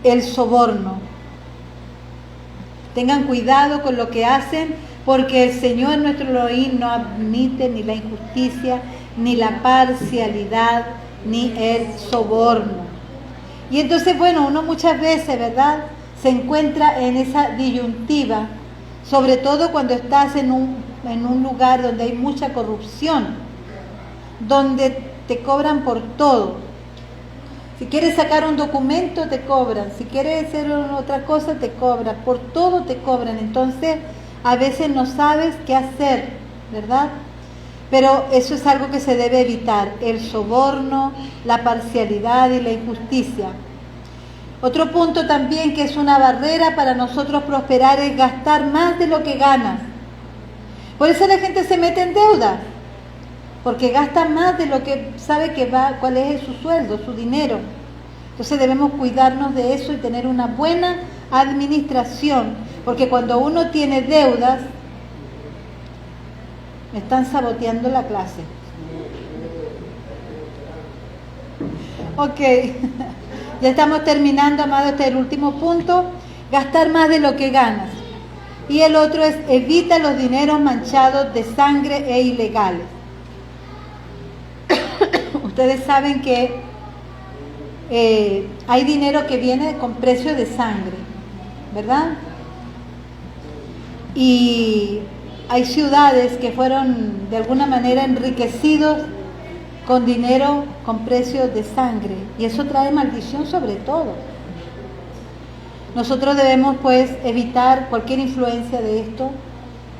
el soborno. Tengan cuidado con lo que hacen, porque el Señor nuestro Elohim no admite ni la injusticia, ni la parcialidad, ni el soborno. Y entonces, bueno, uno muchas veces, ¿verdad?, se encuentra en esa disyuntiva, sobre todo cuando estás en un lugar donde hay mucha corrupción, donde te cobran por todo. Si quieres sacar un documento, te cobran. Si quieres hacer otra cosa, te cobran. Por todo te cobran. Entonces, a veces no sabes qué hacer, ¿verdad? Pero eso es algo que se debe evitar, el soborno, la parcialidad y la injusticia. Otro punto también que es una barrera para nosotros prosperar es gastar más de lo que ganas. Por eso la gente se mete en deuda, porque gasta más de lo que sabe que va, cuál es su sueldo, su dinero. Entonces debemos cuidarnos de eso y tener una buena administración, porque cuando uno tiene deudas, me están saboteando la clase. Ok, ya estamos terminando, amado, este es el último punto, gastar más de lo que ganas. Y el otro es, evita los dineros manchados de sangre e ilegales. Ustedes saben que hay dinero que viene con precio de sangre, ¿verdad? Y hay ciudades que fueron de alguna manera enriquecidos con dinero con precio de sangre, y eso trae maldición sobre todo. Nosotros debemos pues evitar cualquier influencia de esto,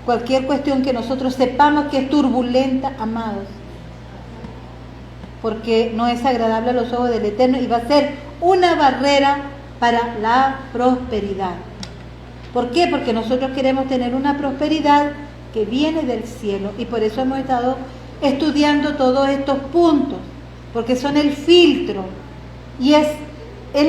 cualquier cuestión que nosotros sepamos que es turbulenta, amados, porque no es agradable a los ojos del Eterno y va a ser una barrera para la prosperidad. ¿Por qué? Porque nosotros queremos tener una prosperidad que viene del cielo, y por eso hemos estado estudiando todos estos puntos, porque son el filtro, y es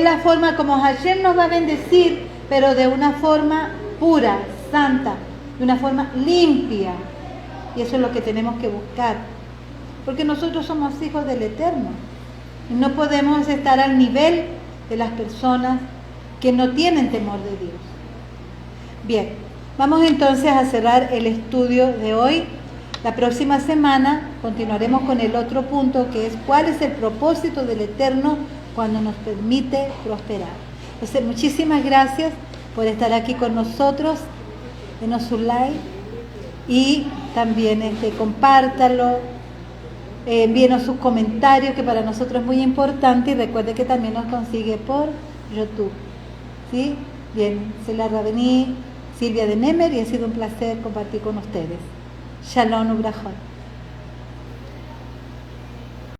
la forma como Hashem nos va a bendecir, pero de una forma pura, santa, de una forma limpia, y eso es lo que tenemos que buscar, porque nosotros somos hijos del Eterno, y no podemos estar al nivel de las personas que no tienen temor de Dios. Bien, vamos entonces a cerrar el estudio de hoy. La próxima semana continuaremos con el otro punto, que es cuál es el propósito del Eterno cuando nos permite prosperar. Entonces, muchísimas gracias por estar aquí con nosotros. Denos su like y también compártalo, envíenos sus comentarios, que para nosotros es muy importante, y recuerde que también nos consigue por YouTube. ¿Sí? Bien, soy la Rabení Silvia de Nemer y ha sido un placer compartir con ustedes. Shalom Ubrajot.